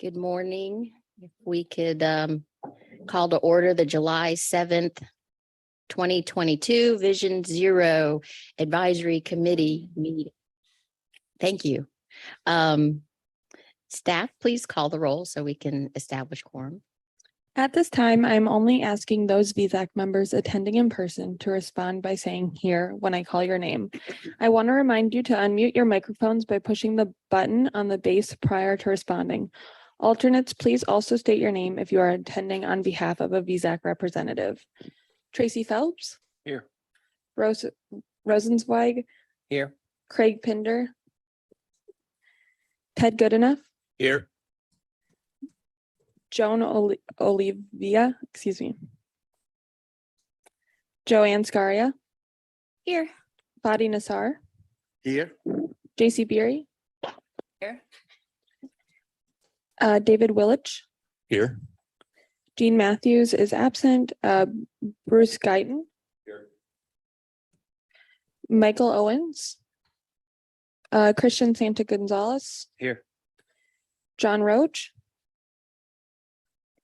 Good morning. If we could call to order the July 7th, 2022 Vision Zero Advisory Committee meeting. Thank you. Staff, please call the roll so we can establish quorum. At this time, I'm only asking those VZAC members attending in person to respond by saying here when I call your name. I want to remind you to unmute your microphones by pushing the button on the base prior to responding. Alternates, please also state your name if you are attending on behalf of a VZAC representative. Tracy Phelps, Here. Rosenzweig, Here. Craig Pinder, Ted Goodenough, Here. Joan Olivia, Joanne Scaria, Here. Fadi Nassar, Here. JC Beery, Here. David Willich, Here. Jean Matthews is absent, Bruce Guyton, Here. Michael Owens, Christian Santa Gonzalez, Here. John Roach,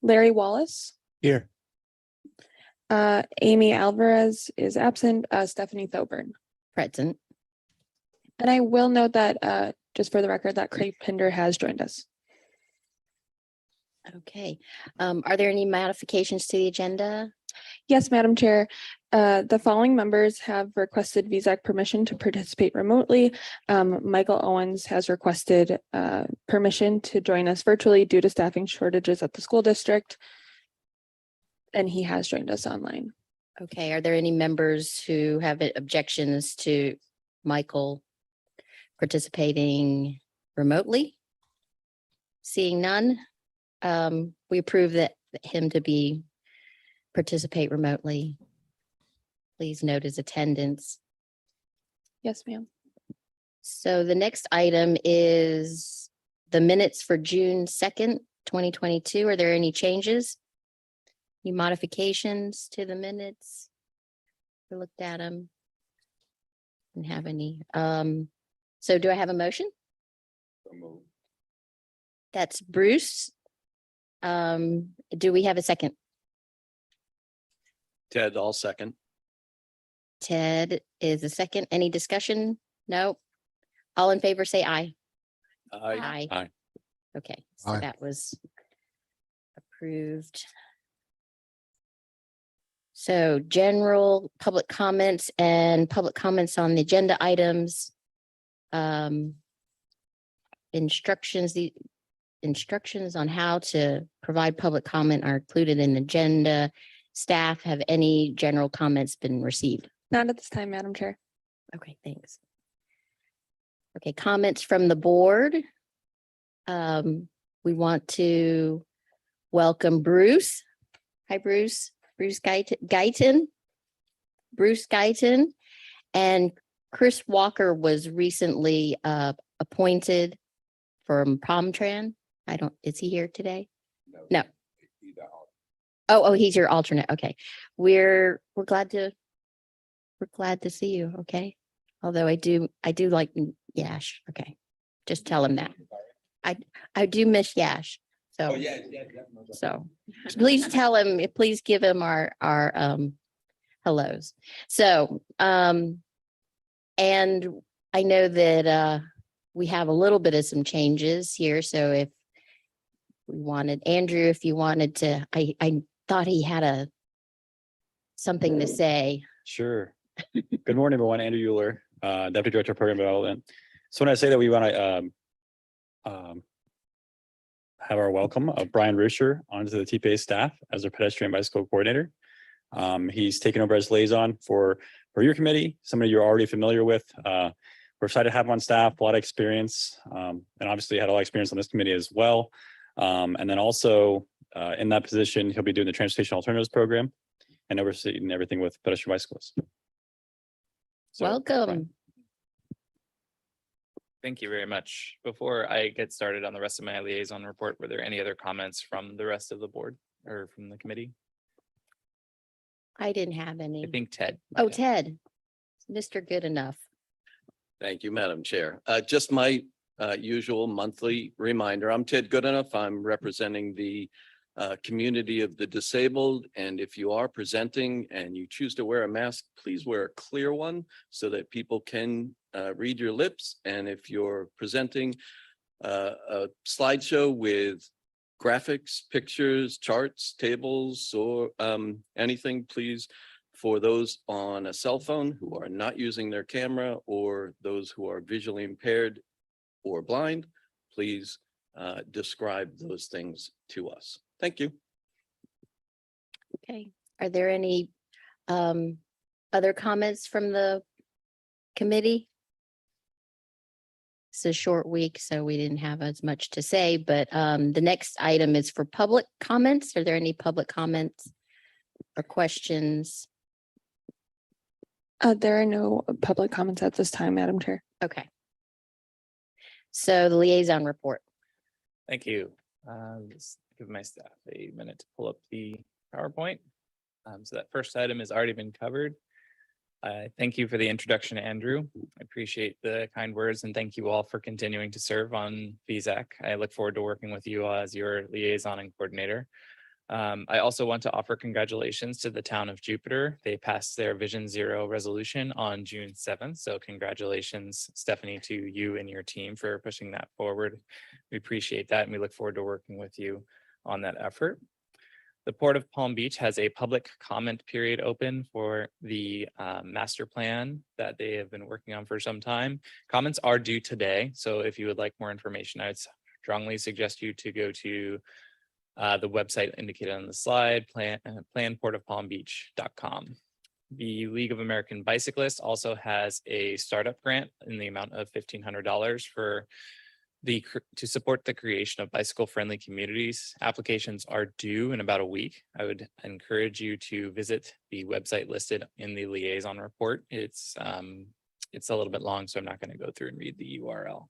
Larry Wallace, Here. Amy Alvarez is absent, Stephanie Thoburn. Present. And I will note that, just for the record, that Craig Pinder has joined us. Okay. Are there any modifications to the agenda? Yes, Madam Chair. The following members have requested VZAC permission to participate remotely. Michael Owens has requested permission to join us virtually due to staffing shortages at the school district. And he has joined us online. Okay. Are there any members who have objections to Michael participating remotely? Seeing none, we approve that him to participate remotely. Please note his attendance. Yes, ma'am. So the next item is the minutes for June 2nd, 2022. Are there any changes? Any modifications to the minutes? We looked at them. Didn't have any. So do I have a motion? That's Bruce. Do we have a second? Ted, all second. Ted is a second. Any discussion? No. All in favor, say aye. Aye. Aye. Okay, so Aye. that was approved. So general public comments and public comments on the agenda items. Instructions, the instructions on how to provide public comment are included in the agenda. Staff, have any general comments been received? Not at this time, Madam Chair. Okay, thanks. Okay, comments from the board. We want to welcome Bruce. Hi, Bruce. Bruce Guyton. Bruce Guyton. And Chris Walker was recently appointed from PromTran. Is he here today? No. Oh, he's your alternate. Okay. We're glad to see you. Okay. Although I do like Yash. Okay. Just tell him that. I do miss Yash. So, so please tell him, please give him our hellos. So, and I know that we have a little bit of some changes here. So if we wanted, Andrew, if you wanted to, I thought he had something to say. Sure. Good morning, everyone. Andrew Euler, Deputy Director of Program Development. So when I say that we want to have our welcome of Brian Ruscher onto the TPA staff as our pedestrian bicycle coordinator. He's taken over as liaison for your committee, somebody you're already familiar with. We're excited to have him on staff, a lot of experience, and obviously had a lot of experience on this committee as well. And then also in that position, he'll be doing the Transportation Alternatives Program and overseeing everything with pedestrian bicyclists. So, Welcome. Brian. Thank you very much. Before I get started on the rest of my liaison report, were there any other comments from the rest of the board or from the committee? I didn't have any. I think Ted. Oh, Ted, Mr. Good Enough. Thank you, Madam Chair. Just my usual monthly reminder. I'm Ted Goodenough. I'm representing the community of the disabled. And if you are presenting and you choose to wear a mask, please wear a clear one so that people can read your lips. And if you're presenting a slideshow with graphics, pictures, charts, tables, or anything, please, for those on a cell phone who are not using their camera or those who are visually impaired or blind, please describe those things to us. Thank you. Okay, are there any other comments from the committee? It's a short week, so we didn't have as much to say, but the next item is for public comments. Are there any public comments or questions? There are no public comments at this time, Madam Chair. Okay. So the liaison report. Thank you. Just give my staff a minute to pull up the PowerPoint. So that first item has already been covered. Thank you for the introduction, Andrew. I appreciate the kind words and thank you all for continuing to serve on VSAC. I look forward to working with you as your liaison and coordinator. I also want to offer congratulations to the town of Jupiter. They passed their Vision Zero resolution on June 7th. So congratulations, Stephanie, to you and your team for pushing that forward. We appreciate that and we look forward to working with you on that effort. The Port of Palm Beach has a public comment period open for the master plan that they have been working on for some time. Comments are due today. So if you would like more information, I would strongly suggest you to go to the website indicated on the slide, planportofpalmbeach.com. The League of American Bicyclists also has a startup grant in the amount of $1,500 for to support the creation of bicycle-friendly communities. Applications are due in about a week. I would encourage you to visit the website listed in the liaison report. It's a little bit long, so I'm not going to go through and read the URL.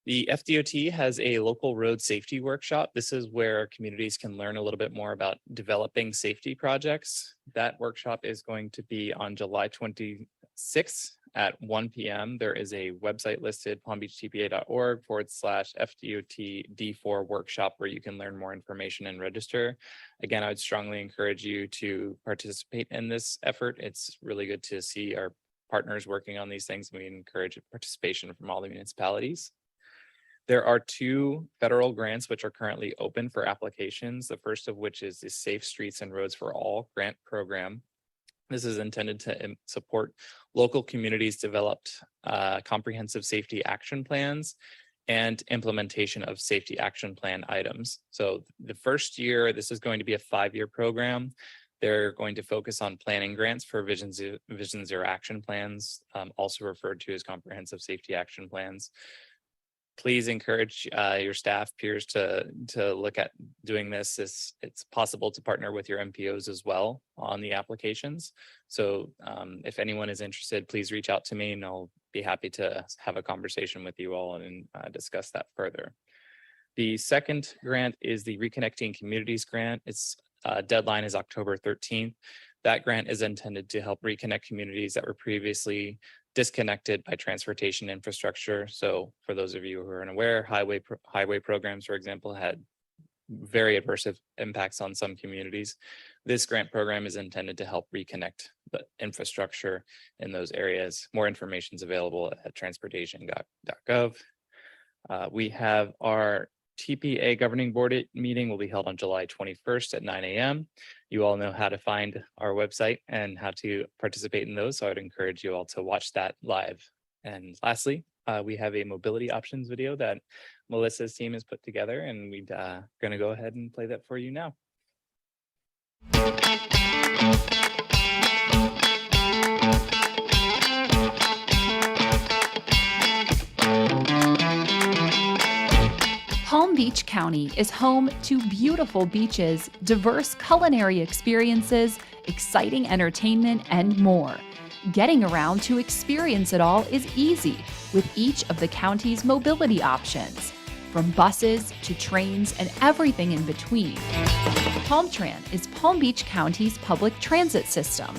The FDOT has a local road safety workshop. This is where communities can learn a little bit more about developing safety projects. That workshop is going to be on July 26th at 1 p.m. There is a website listed, palmbeachtpa.org/FDOT D4 workshop where you can learn more information and register. Again, I would strongly encourage you to participate in this effort. It's really good to see our partners working on these things. We encourage participation from all the municipalities. There are 2 federal grants which are currently open for applications. The first of which is the Safe Streets and Roads for All grant program. This is intended to support local communities developed comprehensive safety action plans and implementation of safety action plan items. So the first year, this is going to be a 5-year program. They're going to focus on planning grants for Vision Zero action plans, also referred to as comprehensive safety action plans. Please encourage your staff, peers to look at doing this. It's possible to partner with your MPOs as well on the applications. So if anyone is interested, please reach out to me and I'll be happy to have a conversation with you all and discuss that further. The second grant is the Reconnecting Communities grant. Its deadline is October 13th. That grant is intended to help reconnect communities that were previously disconnected by transportation infrastructure. So for those of you who are unaware, highway programs, for example, had very adverse impacts on some communities. This grant program is intended to help reconnect the infrastructure in those areas. More information is available at transportation.gov. We have our TPA governing board meeting will be held on July 21st at 9 a.m. You all know how to find our website and how to participate in those. So I'd encourage you all to watch that live. And lastly, we have a mobility options video that Melissa's team has put together, and we're going to go ahead and play that for you now. Palm Beach County is home to beautiful beaches, diverse culinary experiences, exciting entertainment, and more. Getting around to experience it all is easy with each of the county's mobility options, from buses to trains and everything in between. PalmTran is Palm Beach County's public transit system,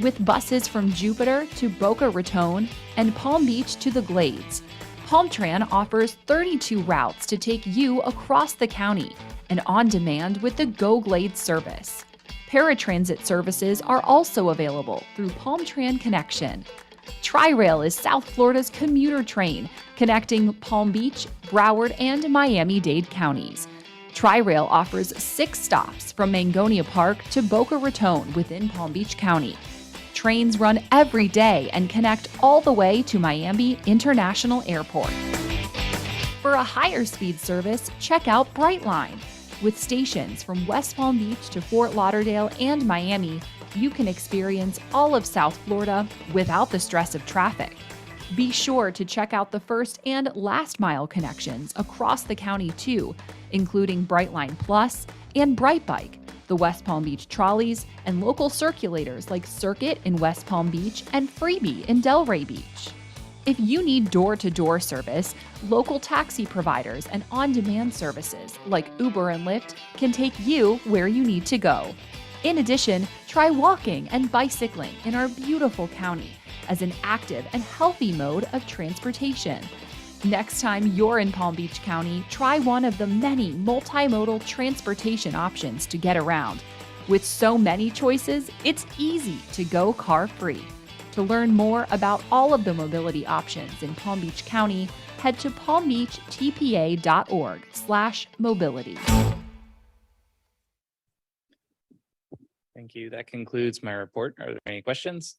with buses from Jupiter to Boca Raton and Palm Beach to the Glades. PalmTran offers 32 routes to take you across the county and on demand with the GoGlade service. Paratransit services are also available through PalmTran Connection. Tri-Rail is South Florida's commuter train connecting Palm Beach, Broward, and Miami-Dade counties. Tri-Rail offers 6 stops from Mangonia Park to Boca Raton within Palm Beach County. Trains run every day and connect all the way to Miami International Airport. For a higher speed service, check out Brightline. With stations from West Palm Beach to Fort Lauderdale and Miami, you can experience all of South Florida without the stress of traffic. Be sure to check out the first and last mile connections across the county too, including Brightline Plus and Brightbike, the West Palm Beach trolleys, and local circulators like Circuit in West Palm Beach and Freebie in Delray Beach. If you need door-to-door service, local taxi providers and on-demand services like Uber and Lyft can take you where you need to go. In addition, try walking and bicycling in our beautiful county as an active and healthy mode of transportation. Next time you're in Palm Beach County, try one of the many multimodal transportation options to get around. With so many choices, it's easy to go car-free. To learn more about all of the mobility options in Palm Beach County, head to palmbeachtpa.org/mobility. Thank you. That concludes my report. Are there any questions?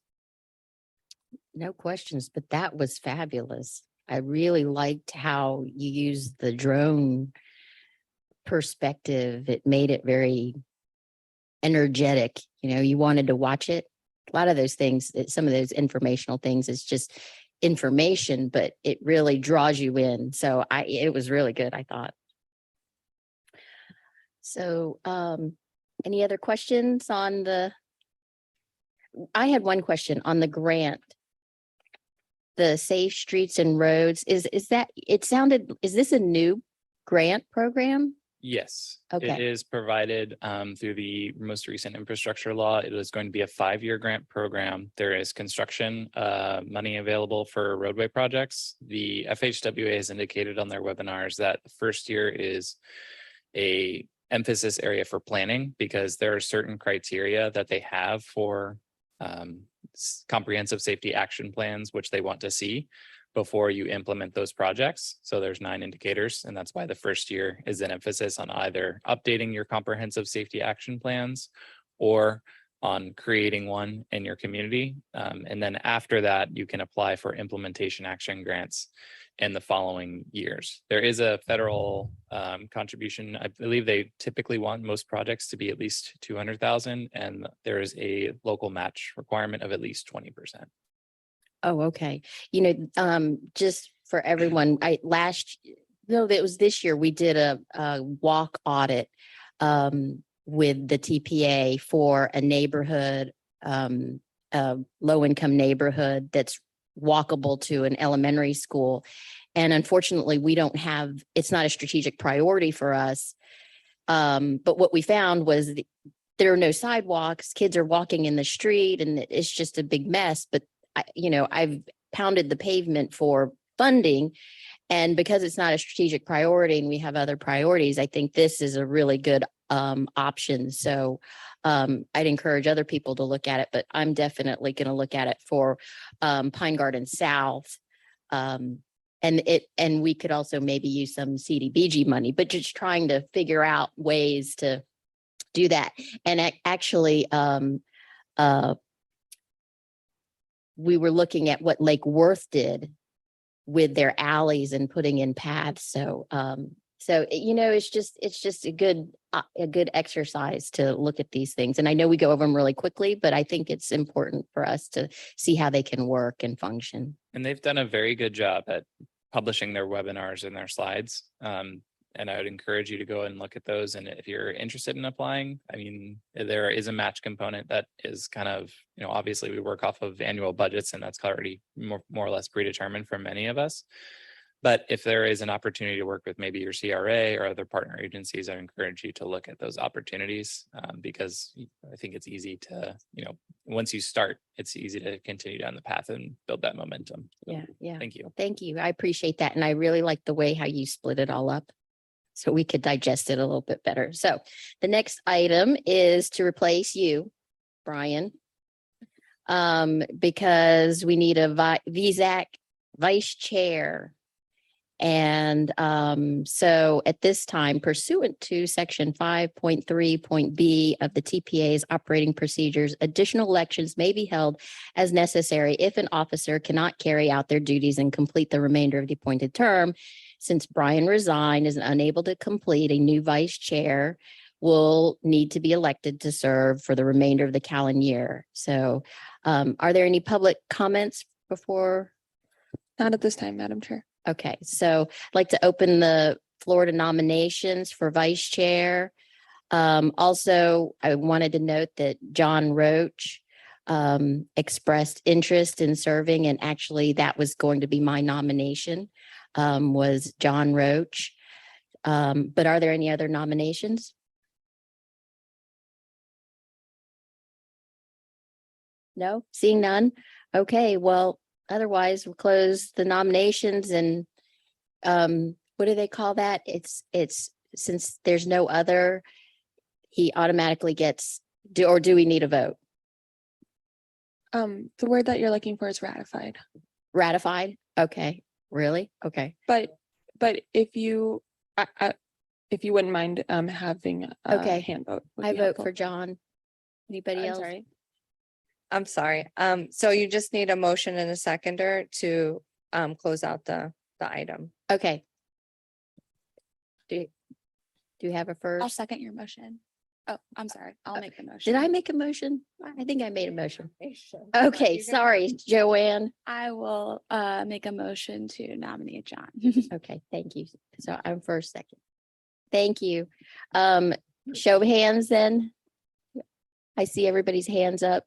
No questions, but that was fabulous. I really liked how you used the drone perspective. It made it very energetic. You know, you wanted to watch it. A lot of those things, some of those informational things, it's just information, but it really draws you in. So it was really good, I thought. So, any other questions on I had one question on the grant. The Safe Streets and Roads, is this a new grant program? Yes. Okay. It is provided through the most recent infrastructure law. It is going to be a 5-year grant program. There is construction money available for roadway projects. The FHWA has indicated on their webinars that the first year is a emphasis area for planning because there are certain criteria that they have for comprehensive safety action plans, which they want to see before you implement those projects. So there's 9 indicators, and that's why the first year is an emphasis on either updating your comprehensive safety action plans or on creating one in your community. And then after that, you can apply for implementation action grants in the following years. There is a federal contribution. I believe they typically want most projects to be at least 200,000, and there is a local match requirement of at least 20%. Oh, okay. You know, just for everyone, it was this year, we did a walk audit with the TPA for a neighborhood, a low-income neighborhood that's walkable to an elementary school. And unfortunately, it's not a strategic priority for us. But what we found was there are no sidewalks, kids are walking in the street, and it's just a big mess. But I've pounded the pavement for funding, and because it's not a strategic priority and we have other priorities, I think this is a really good option. So I'd encourage other people to look at it, but I'm definitely going to look at it for Pine Garden South. And we could also maybe use some CDBG money, but just trying to figure out ways to do that. And actually, we were looking at what Lake Worth did with their alleys and putting in paths. So, it's just a good exercise to look at these things. And I know we go over them really quickly, but I think it's important for us to see how they can work and function. And they've done a very good job at publishing their webinars and their slides. And I would encourage you to go and look at those. And if you're interested in applying, I mean, there is a match component that is kind of, obviously we work off of annual budgets, and that's already more or less predetermined for many of us. But if there is an opportunity to work with maybe your CRA or other partner agencies, I encourage you to look at those opportunities because I think it's easy to, once you start, it's easy to continue down the path and build that momentum. So, Yeah, yeah. Thank you. Thank you. I appreciate that. And I really like the way how you split it all up. So we could digest it a little bit better. So the next item is to replace you, Brian. Because we need a VSAC vice chair. And so at this time, pursuant to section 5.3.b of the TPA's operating procedures, additional elections may be held as necessary if an officer cannot carry out their duties and complete the remainder of the appointed term. Since Brian resigned and is unable to complete, a new vice chair will need to be elected to serve for the remainder of the calendar year. So are there any public comments before? Not at this time, Madam Chair. Okay, so I'd like to open the floor to nominations for vice chair. Also, I wanted to note that John Roach expressed interest in serving, and actually that was going to be my nomination, was John Roach. But are there any other nominations? No, seeing none. Okay, well, otherwise we'll close the nominations and what do they call that? It's since there's no other, he automatically gets, do we need a vote? The word that you're looking for is ratified, Ratified? Okay, really? Okay, but if you wouldn't mind having a Okay. hand vote. would I be vote helpful. for John. Anybody else? I'm sorry. So you just need a motion and a seconder to close out the item. Okay. Do you have a I'll first? second your motion. Oh, I'm sorry. I'll make the motion. Did I make a motion? I think I made a motion. Okay, sorry, Joanne. I will make a motion to nominate John. Okay, thank you. So I'm first, second. Thank you. Show of hands then. I see everybody's hands up.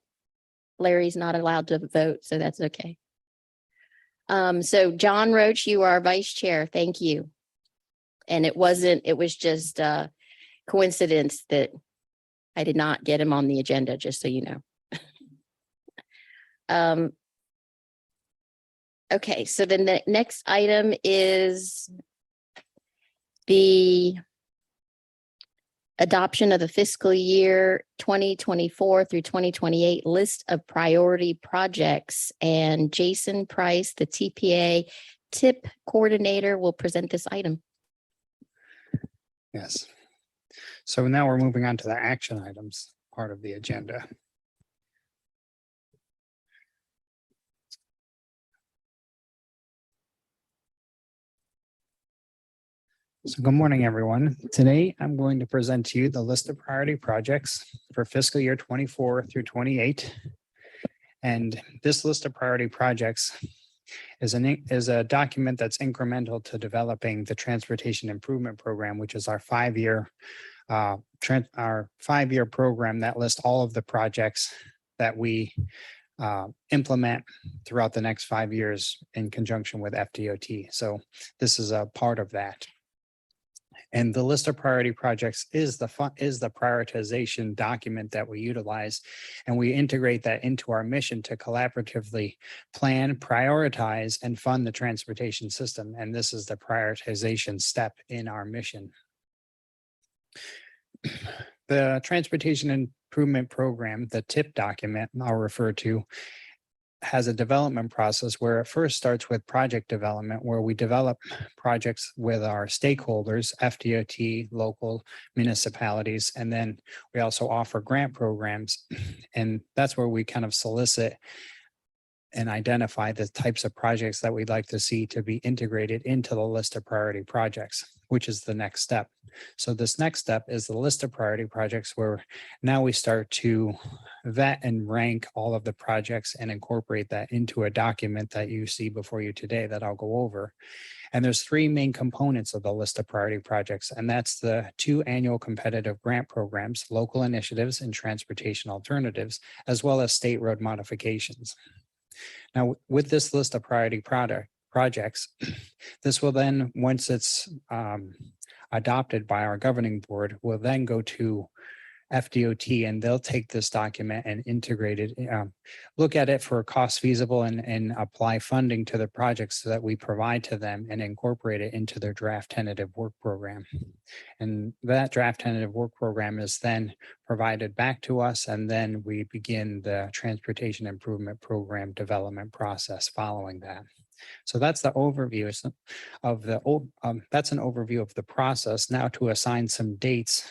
Larry's not allowed to vote, so that's okay. So John Roach, you are vice chair. Thank you. And it was just a coincidence that I did not get him on the agenda, just so you know. Okay, so the next item is the adoption of the fiscal year 2024 through 2028 list of priority projects. And Jason Price, the TPA TIP coordinator, will present this item. Yes. So now we're moving on to the action items part of the agenda. So good morning, everyone. Today, I'm going to present to you the list of priority projects for fiscal year 24 through 28. And this list of priority projects is a document that's incremental to developing the Transportation Improvement Program, which is our five-year program that lists all of the projects that we implement throughout the next 5 years in conjunction with FDOT. So this is a part of that. And the list of priority projects is the prioritization document that we utilize, and we integrate that into our mission to collaboratively plan, prioritize, and fund the transportation system. And this is the prioritization step in our mission. The Transportation Improvement Program, the TIP document I'll refer to, has a development process where it first starts with project development, where we develop projects with our stakeholders, FDOT, local municipalities, and then we also offer grant programs. And that's where we kind of solicit and identify the types of projects that we'd like to see to be integrated into the list of priority projects, which is the next step. So this next step is the list of priority projects, where now we start to vet and rank all of the projects and incorporate that into a document that you see before you today that I'll go over. And there's three main components of the list of priority projects, and that's the 2 annual competitive grant programs, local initiatives and transportation alternatives, as well as state road modifications. Now, with this list of priority projects. This will then, once it's adopted by our governing board, will then go to FDOT, and they'll take this document and integrate it, look at it for cost feasible and apply funding to the projects that we provide to them and incorporate it into their draft tentative work program. And that draft tentative work program is then provided back to us, and then we begin the transportation improvement program development process following that. So that's the overview of that's an overview of the process. Now to assign some dates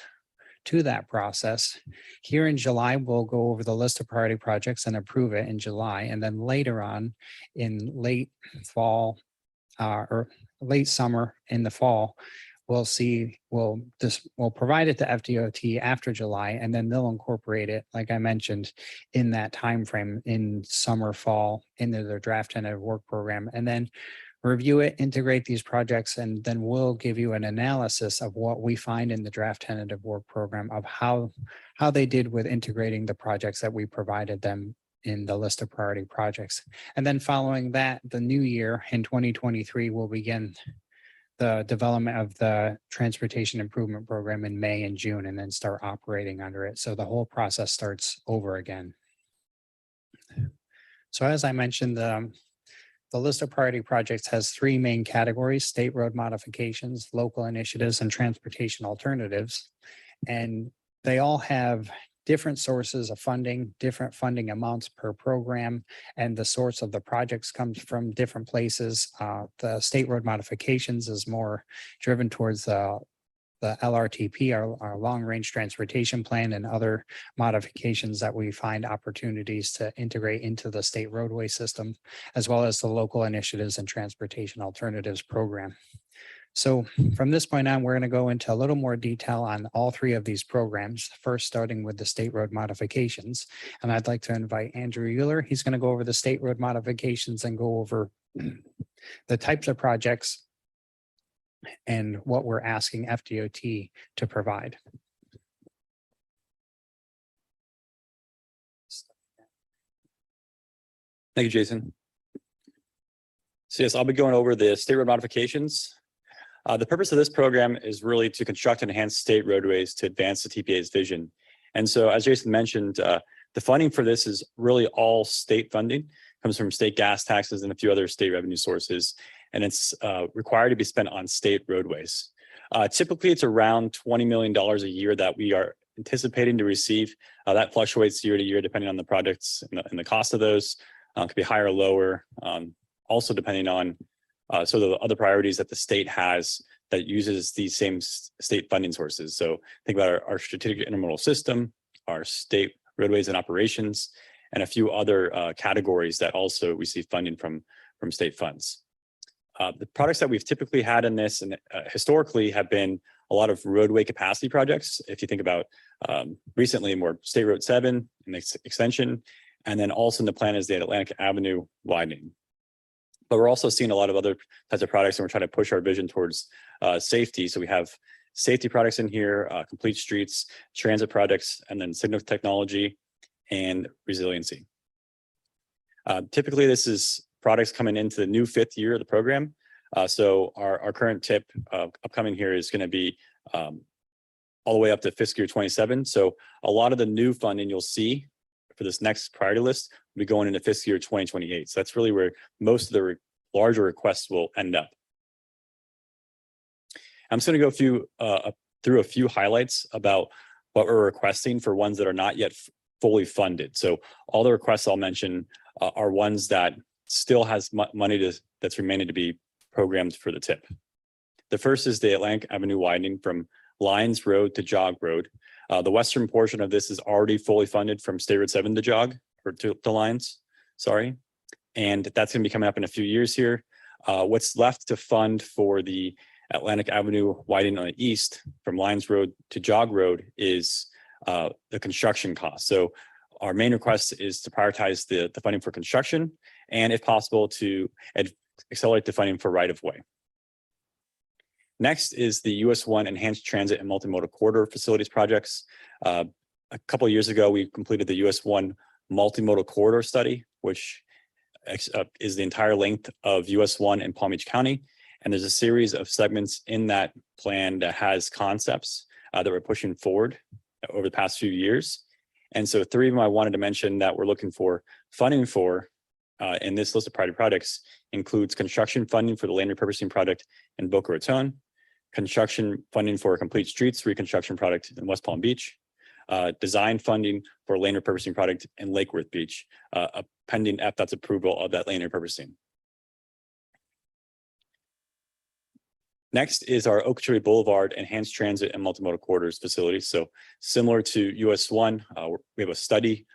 to that process. Here in July, we'll go over the list of priority projects and approve it in July. And then later on in late fall or late summer in the fall, we'll provide it to FDOT after July, and then they'll incorporate it, like I mentioned, in that time frame in summer, fall, into their draft tentative work program, and then review it, integrate these projects, and then we'll give you an analysis of what we find in the draft tentative work program of how they did with integrating the projects that we provided them in the list of priority projects. And then following that, the new year in 2023, we'll begin the development of the transportation improvement program in May and June, and then start operating under it. So the whole process starts over again. So as I mentioned, the list of priority projects has three main categories: state road modifications, local initiatives, and transportation alternatives. And they all have different sources of funding, different funding amounts per program, and the source of the projects comes from different places. The state road modifications is more driven towards the LRTP, our long-range transportation plan, and other modifications that we find opportunities to integrate into the state roadway system, as well as the local initiatives and transportation alternatives program. So from this point on, we're going to go into a little more detail on all three of these programs, first starting with the state road modifications. And I'd like to invite Andrew Euler. He's going to go over the state road modifications and go over the types of projects and what we're asking FDOT to provide. Thank you, Jason. So yes, I'll be going over the state road modifications. The purpose of this program is really to construct and enhance state roadways to advance the TPA's vision. And so, as Jason mentioned, the funding for this is really all state funding, comes from state gas taxes and a few other state revenue sources, and it's required to be spent on state roadways. Typically, it's around $20 million a year that we are anticipating to receive. That fluctuates year to year depending on the projects and the cost of those. Could be higher or lower, also depending on sort of the other priorities that the state has that uses these same state funding sources. So think about our strategic intermodal system, our state roadways and operations, and a few other categories that also receive funding from state funds. The products that we've typically had in this and historically have been a lot of roadway capacity projects. If you think about recently more State Road 7 and the extension, and then also in the plan is the Atlantic Avenue widening. But we're also seeing a lot of other types of products, and we're trying to push our vision towards safety. So we have safety products in here, complete streets, transit projects, and then signal technology and resiliency. Typically, this is products coming into the new 5th year of the program. So our current tip upcoming here is going to be all the way up to fiscal year 27. So a lot of the new funding you'll see for this next priority list will be going into fiscal year 2028. So that's really where most of the larger requests will end up. I'm just going to go through a few highlights about what we're requesting for ones that are not yet fully funded. So all the requests I'll mention are ones that still has money that's remaining to be programmed for the tip. The first is the Atlantic Avenue widening from Lyons Road to Jog Road. The western portion of this is already fully funded from State Road 7 to Jog, or to Lyons, sorry. And that's going to be coming up in a few years here. What's left to fund for the Atlantic Avenue widening on the east from Lyons Road to Jog Road is the construction cost. So our main request is to prioritize the funding for construction, and if possible, to accelerate the funding for right-of-way. Next is the US 1 Enhanced Transit and Multimodal Corridor Facilities projects. A couple of years ago, we completed the US 1 Multimodal Corridor Study, which is the entire length of US 1 in Palm Beach County. And there's a series of segments in that plan that has concepts that we're pushing forward over the past few years. And so 3 of them I wanted to mention that we're looking for funding for in this list of priority projects includes construction funding for the land repurposing project in Boca Raton, construction funding for a complete streets reconstruction project in West Palm Beach, design funding for land repurposing project in Lake Worth Beach, pending FDOT's approval of that land repurposing. Next is our Okeechobee Boulevard Enhanced Transit and Multimodal Corridors facility. So similar to US 1, we have a study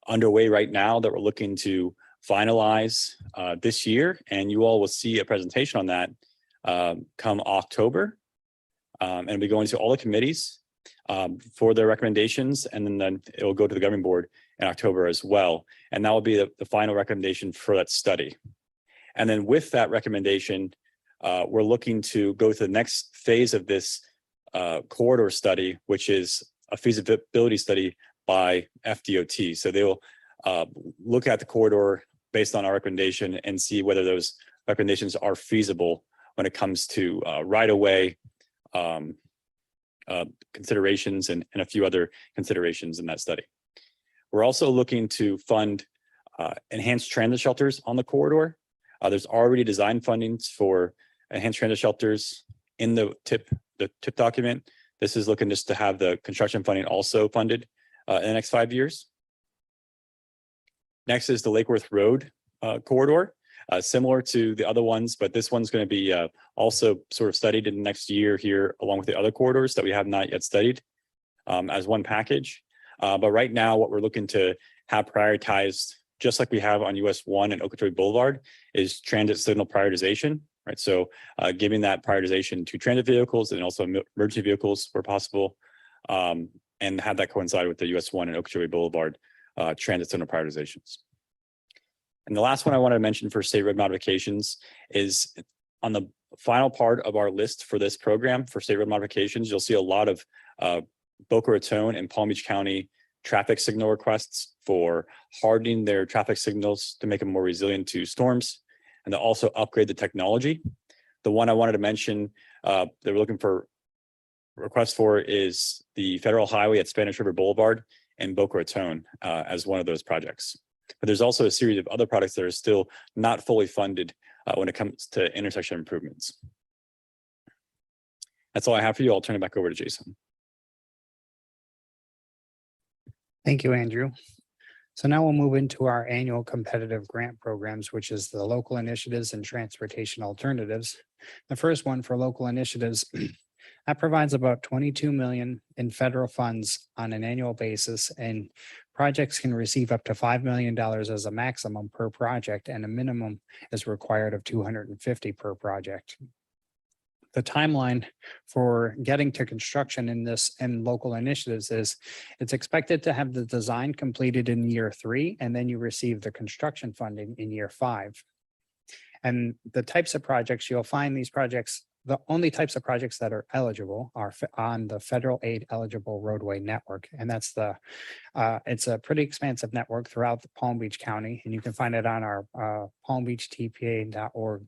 underway right now that we're looking to finalize this year, and you all will see a presentation on that come October. And it'll be going to all the committees for their recommendations, and then it will go to the governing board in October as well. And that will be the final recommendation for that study. And then with that recommendation, we're looking to go to the next phase of this corridor study, which is a feasibility study by FDOT. So they will look at the corridor based on our recommendation and see whether those recommendations are feasible when it comes to right-of-way considerations and a few other considerations in that study. We're also looking to fund enhanced transit shelters on the corridor. There's already design fundings for enhanced transit shelters in the TIP document. This is looking just to have the construction funding also funded in the next 5 years. Next is the Lake Worth Road corridor, similar to the other ones, but this one's going to be also sort of studied in the next year here, along with the other corridors that we have not yet studied as one package. But right now, what we're looking to have prioritized, just like we have on US 1 and Okeechobee Boulevard, is transit signal prioritization, right? So giving that prioritization to transit vehicles and also emergency vehicles where possible, and have that coincide with the US 1 and Okeechobee Boulevard transit signal prioritizations. And the last one I want to mention for state road modifications is on the final part of our list for this program for state road modifications. You'll see a lot of Boca Raton and Palm Beach County traffic signal requests for hardening their traffic signals to make them more resilient to storms, and to also upgrade the technology. The one I wanted to mention that we're looking for requests for is the federal highway at Spanish River Boulevard and Boca Raton as one of those projects. But there's also a series of other projects that are still not fully funded when it comes to intersection improvements. That's all I have for you. I'll turn it back over to Jason. Thank you, Andrew. So now we'll move into our annual competitive grant programs, which is the local initiatives and transportation alternatives. The first one for local initiatives that provides about 22 million in federal funds on an annual basis, and projects can receive up to $5 million as a maximum per project, and a minimum is required of 250 per project. The timeline for getting to construction in this and local initiatives is it's expected to have the design completed in year 3, and then you receive the construction funding in year 5. And the types of projects you'll find these projects, the only types of projects that are eligible are on the federal aid eligible roadway network. And that's it's a pretty expansive network throughout the Palm Beach County. And you can find it on our palmbeachtpa.org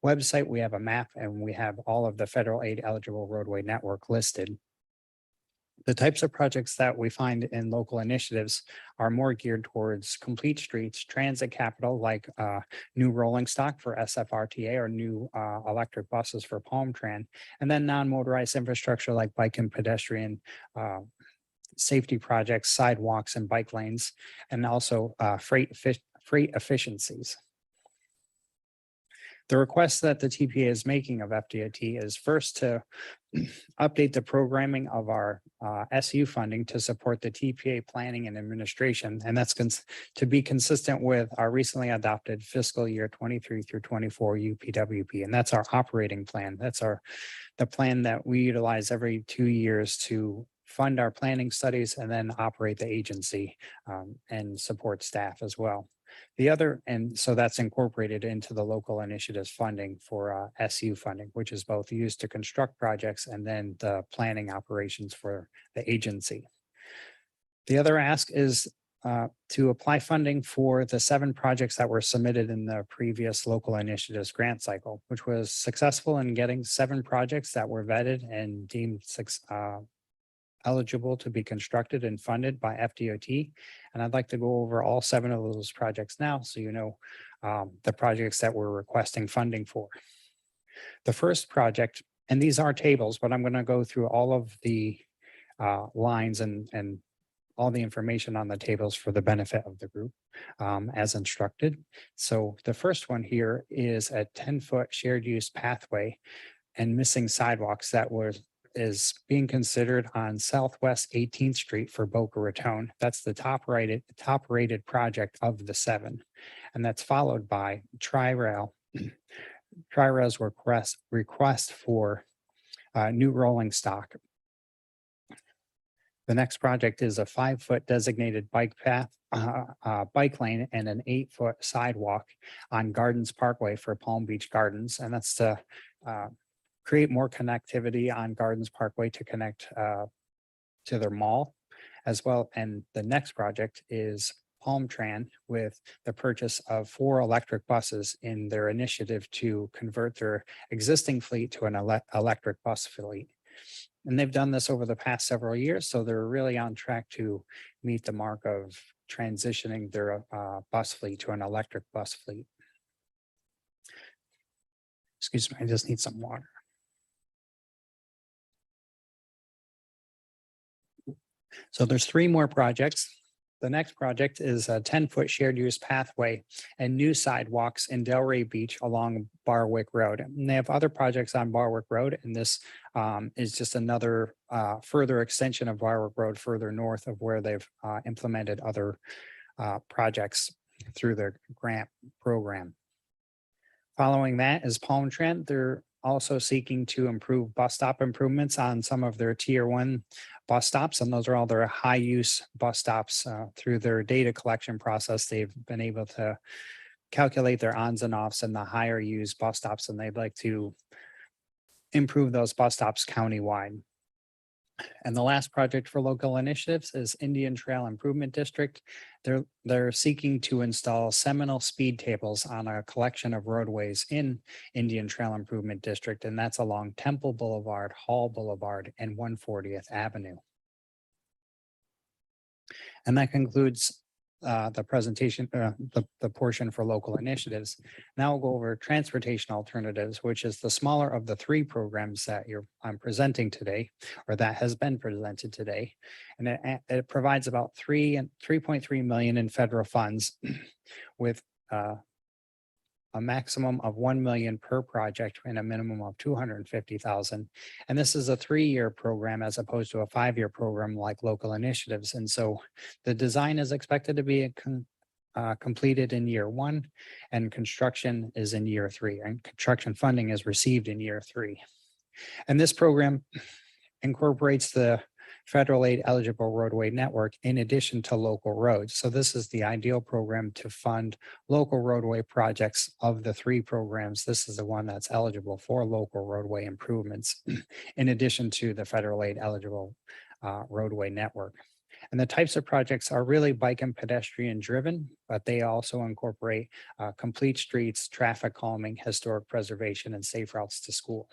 website. We have a map and we have all of the federal aid eligible roadway network listed. The types of projects that we find in local initiatives are more geared towards complete streets, transit capital, like new rolling stock for SFRTA or new electric buses for Palmtran, and then non-motorized infrastructure like bike and pedestrian safety projects, sidewalks and bike lanes, and also freight efficiencies. The request that the TPA is making of FDOT is first to update the programming of our SU funding to support the TPA planning and administration. And that's to be consistent with our recently adopted fiscal year 23 through 24 UPWP. And that's our operating plan. That's the plan that we utilize every 2 years to fund our planning studies and then operate the agency and support staff as well. And so that's incorporated into the local initiatives funding for SU funding, which is both used to construct projects and then the planning operations for the agency. The other ask is to apply funding for the 7 projects that were submitted in the previous local initiatives grant cycle, which was successful in getting 7 projects that were vetted and deemed eligible to be constructed and funded by FDOT. And I'd like to go over all 7 of those projects now, so you know the projects that we're requesting funding for. The first project, and these are tables, but I'm going to go through all of the lines and all the information on the tables for the benefit of the group as instructed. So the first one here is a 10-foot shared use pathway and missing sidewalks that is being considered on Southwest 18th Street for Boca Raton. That's the top rated project of the 7. And that's followed by Tri-Rail. Tri-Rail's request for new rolling stock. The next project is a 5-foot designated bike path, bike lane, and an 8-foot sidewalk on Gardens Parkway for Palm Beach Gardens. And that's to create more connectivity on Gardens Parkway to connect to their mall as well. And the next project is Palm Tran with the purchase of 4 electric buses in their initiative to convert their existing fleet to an electric bus fleet. And they've done this over the past several years, so they're really on track to meet the mark of transitioning their bus fleet to an electric bus fleet. Excuse me, I just need some water. So there's 3 more projects. The next project is a 10-foot shared use pathway and new sidewalks in Delray Beach along Barwick Road. And they have other projects on Barwick Road, and this is just another further extension of Barwick Road further north of where they've implemented other projects through their grant program. Following that is Palm Trent. They're also seeking to improve bus stop improvements on some of their tier 1 bus stops. And those are all their high use bus stops. Through their data collection process, they've been able to calculate their ons and offs and the higher use bus stops, and they'd like to improve those bus stops countywide. And the last project for local initiatives is Indian Trail Improvement District. They're seeking to install seminal speed tables on a collection of roadways in Indian Trail Improvement District, and that's along Temple Boulevard, Hall Boulevard, and 140th Avenue. And that concludes the presentation, the portion for local initiatives. Now we'll go over transportation alternatives, which is the smaller of the 3 programs that I'm presenting today, or that has been presented today. And it provides about 3.3 million in federal funds with a maximum of 1 million per project and a minimum of 250,000. And this is a 3-year program as opposed to a 5-year program like local initiatives. And so the design is expected to be completed in year 1, and construction is in year 3, and construction funding is received in year 3. And this program incorporates the federal aid eligible roadway network in addition to local roads. So this is the ideal program to fund local roadway projects. Of the 3 programs, this is the one that's eligible for local roadway improvements in addition to the federal aid eligible roadway network. And the types of projects are really bike and pedestrian driven, but they also incorporate complete streets, traffic calming, historic preservation, and safe routes to school.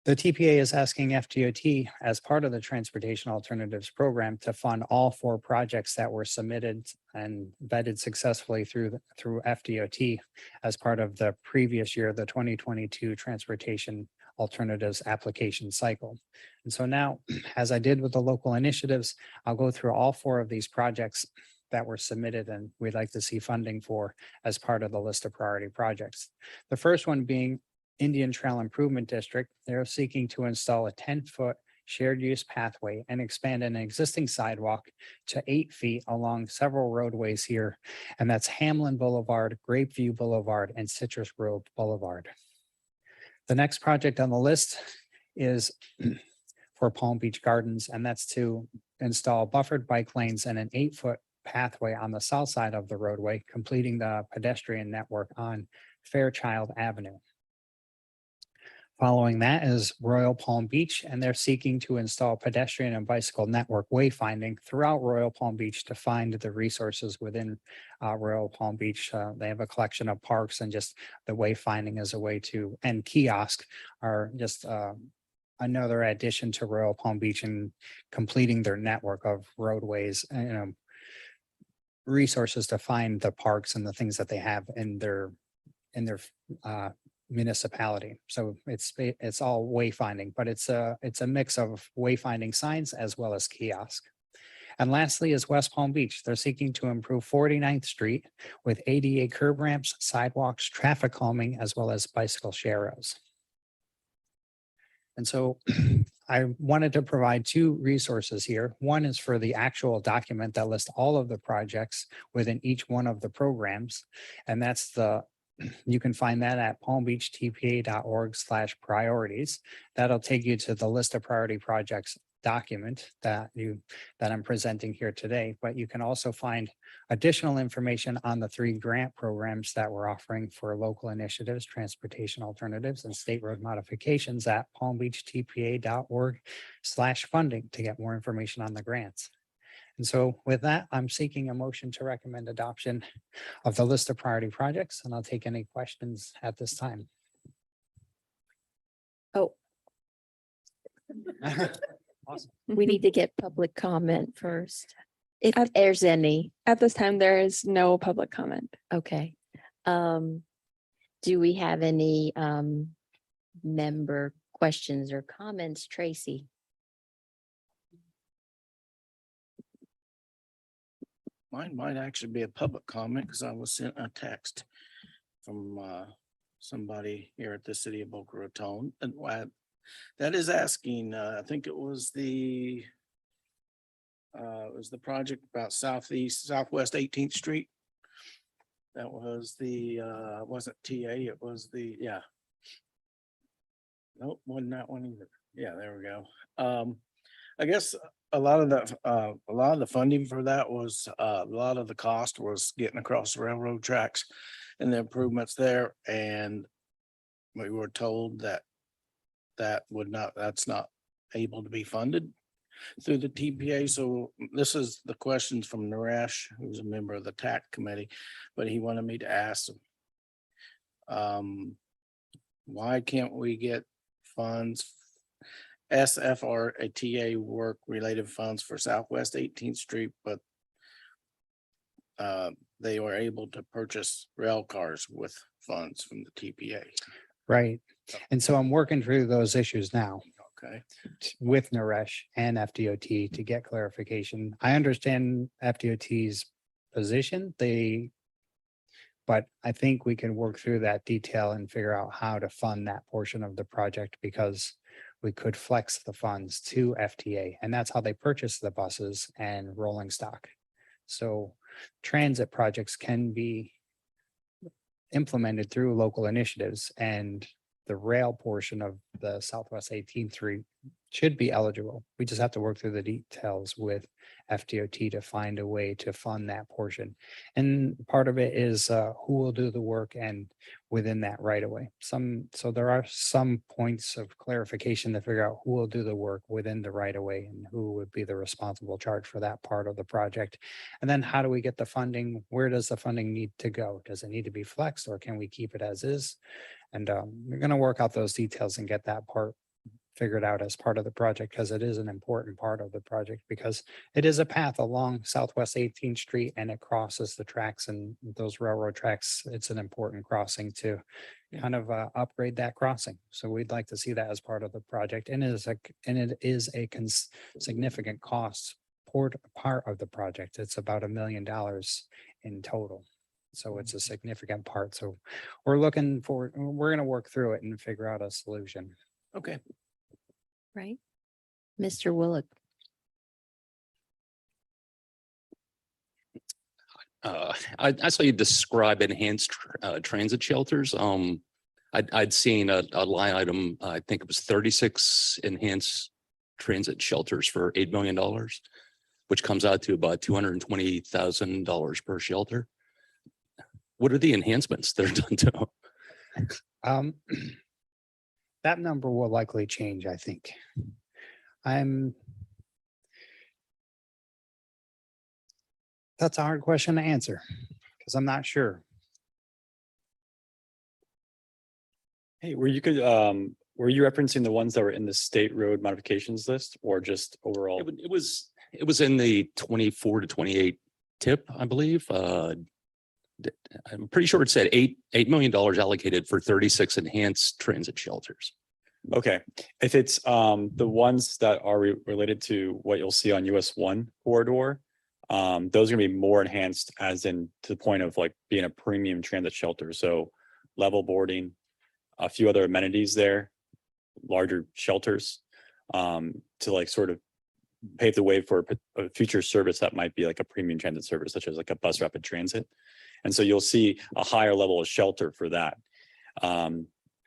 The TPA is asking FDOT, as part of the Transportation Alternatives Program, to fund all 4 projects that were submitted and vetted successfully through FDOT as part of the previous year, the 2022 Transportation Alternatives application cycle. And so now, as I did with the local initiatives, I'll go through all 4 of these projects that were submitted and we'd like to see funding for as part of the list of priority projects. The first one being Indian Trail Improvement District. They're seeking to install a 10-foot shared use pathway and expand an existing sidewalk to 8 feet along several roadways here. And that's Hamlin Boulevard, Grapeview Boulevard, and Citrus Grove Boulevard. The next project on the list is for Palm Beach Gardens, and that's to install buffered bike lanes and an 8-foot pathway on the south side of the roadway, completing the pedestrian network on Fairchild Avenue. Following that is Royal Palm Beach, and they're seeking to install pedestrian and bicycle network wayfinding throughout Royal Palm Beach to find the resources within Royal Palm Beach. They have a collection of parks, and just the wayfinding is a way to, and kiosk are just another addition to Royal Palm Beach and completing their network of roadways, resources to find the parks and the things that they have in their municipality. So it's all wayfinding, but it's a mix of wayfinding signs as well as kiosk. And lastly is West Palm Beach. They're seeking to improve 49th Street with ADA curb ramps, sidewalks, traffic calming, as well as bicycle sharrows. And so I wanted to provide two resources here. One is for the actual document that lists all of the projects within each one of the programs. And that's you can find that at palmbeachtpa.org/priorities. That'll take you to the list of priority projects document that I'm presenting here today. But you can also find additional information on the 3 grant programs that we're offering for local initiatives, transportation alternatives, and state road modifications at palmbeachtpa.org/funding to get more information on the grants. And so with that, I'm seeking a motion to recommend adoption of the list of priority projects, and I'll take any questions at this time. Oh, Awesome. we need to get public comment first. If At- there's any, At this time, there is no public comment. okay. Do we have any member questions or comments, Tracy? Mine might actually be a public comment because I was sent a text from somebody here at the city of Boca Raton. And that is asking, I think it was the project about Southwest 18th Street. That was the, wasn't TA, it was the, yeah. Nope, wasn't that one either. Yeah, there we go. I guess a lot of the funding for that was, a lot of the cost was getting across the railroad tracks and the improvements there. And we were told that's not able to be funded through the TPA. So this is the questions from Naresh, who's a member of the TAC committee, but he wanted me to ask why can't we get funds, SFRTA work related funds for Southwest 18th Street, but they were able to purchase rail cars with funds from the TPA. Right. And so I'm working through those issues now Okay. with Naresh and FDOT to get clarification. I understand FDOT's position. But I think we can work through that detail and figure out how to fund that portion of the project, because we could flex the funds to FTA, and that's how they purchase the buses and rolling stock. So transit projects can be implemented through local initiatives, and the rail portion of the Southwest 18th Street should be eligible. We just have to work through the details with FDOT to find a way to fund that portion. And part of it is who will do the work and within that right away. So there are some points of clarification to figure out who will do the work within the right of way and who would be the responsible charge for that part of the project. And then how do we get the funding? Where does the funding need to go? Does it need to be flexed, or can we keep it as is? And we're going to work out those details and get that part figured out as part of the project, because it is an important part of the project, because it is a path along Southwest 18th Street and it crosses the tracks and those railroad tracks. It's an important crossing to kind of upgrade that crossing. So we'd like to see that as part of the project. And it is a significant cost part of the project. It's about $1 million in total. So it's a significant part. So we're going to work through it and figure out a solution. Okay. Right? Mr. Willock. I saw you describe enhanced transit shelters. I'd seen a line item, I think it was 36 enhanced transit shelters for $8 million, which comes out to about $220,000 per shelter. What are the enhancements that are done to? that number will likely change, I think. That's a hard question to answer because I'm not sure. Hey, were you referencing the ones that were in the state road modifications list or just overall? It was in the 24 to 28 tip, I believe. I'm pretty sure it said $8 million allocated for 36 enhanced transit shelters. Okay, if it's the ones that are related to what you'll see on US 1 corridor, those are gonna be more enhanced as in to the point of like being a premium transit shelter. So level boarding, a few other amenities there, larger shelters, to like sort of pave the way for a future service that might be like a premium transit service, such as like a bus rapid transit. And so you'll see a higher level of shelter for that.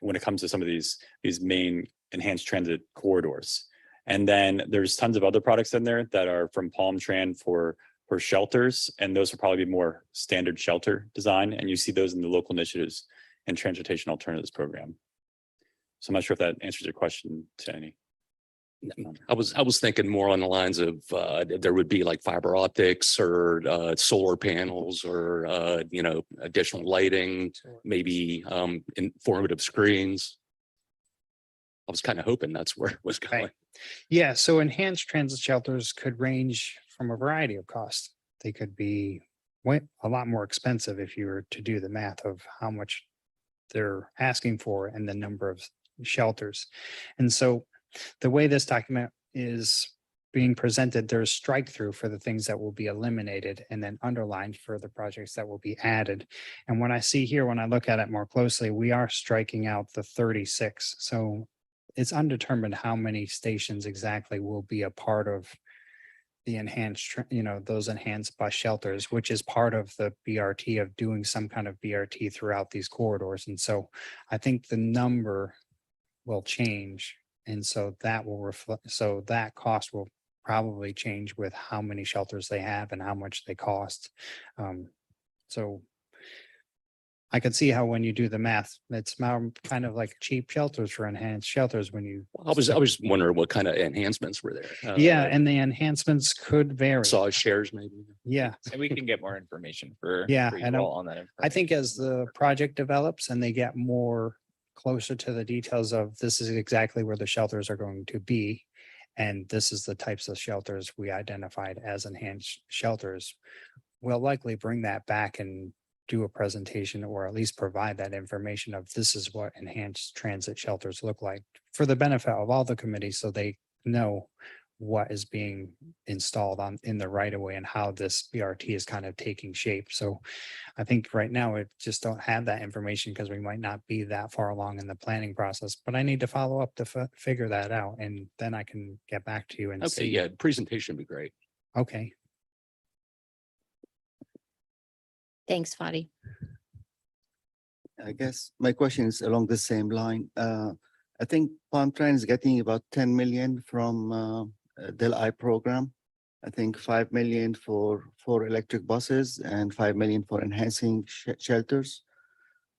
When it comes to some of these main enhanced transit corridors. And then there's tons of other products in there that are from Palm Tran for shelters, and those will probably be more standard shelter design. And you see those in the local initiatives and transportation alternatives program. So I'm not sure if that answers your question, Tani. I was thinking more on the lines of there would be like fiber optics or solar panels or additional lighting, maybe informative screens. I was kind of hoping that's where it was going. Right. Yeah, so enhanced transit shelters could range from a variety of costs. They could be a lot more expensive if you were to do the math of how much they're asking for and the number of shelters. And so the way this document is being presented, there's strike through for the things that will be eliminated and then underlined for the projects that will be added. And what I see here, when I look at it more closely, we are striking out the 36. So it's undetermined how many stations exactly will be a part of the enhanced, those enhanced bus shelters, which is part of the BRT of doing some kind of BRT throughout these corridors. And so I think the number will change. And so that will reflect, so that cost will probably change with how many shelters they have and how much they cost. So I could see how when you do the math, it's now kind of like cheap shelters for enhanced shelters when you. I was wondering what kind of enhancements were there. Yeah, and the enhancements could vary. Saw shares maybe. Yeah, And we can get more information for. Yeah, for you I know. all on that. I think information. as the project develops and they get more closer to the details of this is exactly where the shelters are going to be. And this is the types of shelters we identified as enhanced shelters. We'll likely bring that back and do a presentation or at least provide that information of this is what enhanced transit shelters look like for the benefit of all the committees so they know what is being installed in the right of way and how this BRT is kind of taking shape. So I think right now we just don't have that information because we might not be that far along in the planning process, but I need to follow up to figure that out and then I can get back to you and Okay, see. yeah, presentation would be great. Okay. Thanks, Fadi. I guess my question is along the same line. I think Palm Tran is getting about 10 million from Del-I program. I think 5 million for electric buses and 5 million for enhancing shelters.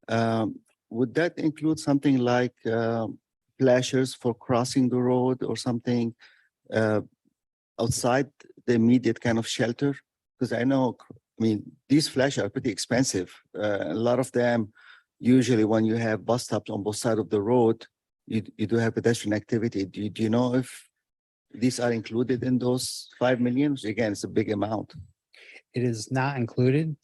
Would that include something like flashers for crossing the road or something outside the immediate kind of shelter? Because I mean, these flashes are pretty expensive. A lot of them, usually when you have bus stops on both sides of the road, you do have pedestrian activity. Do you know if these are included in those 5 million? Which again, it's a big amount. It is not included.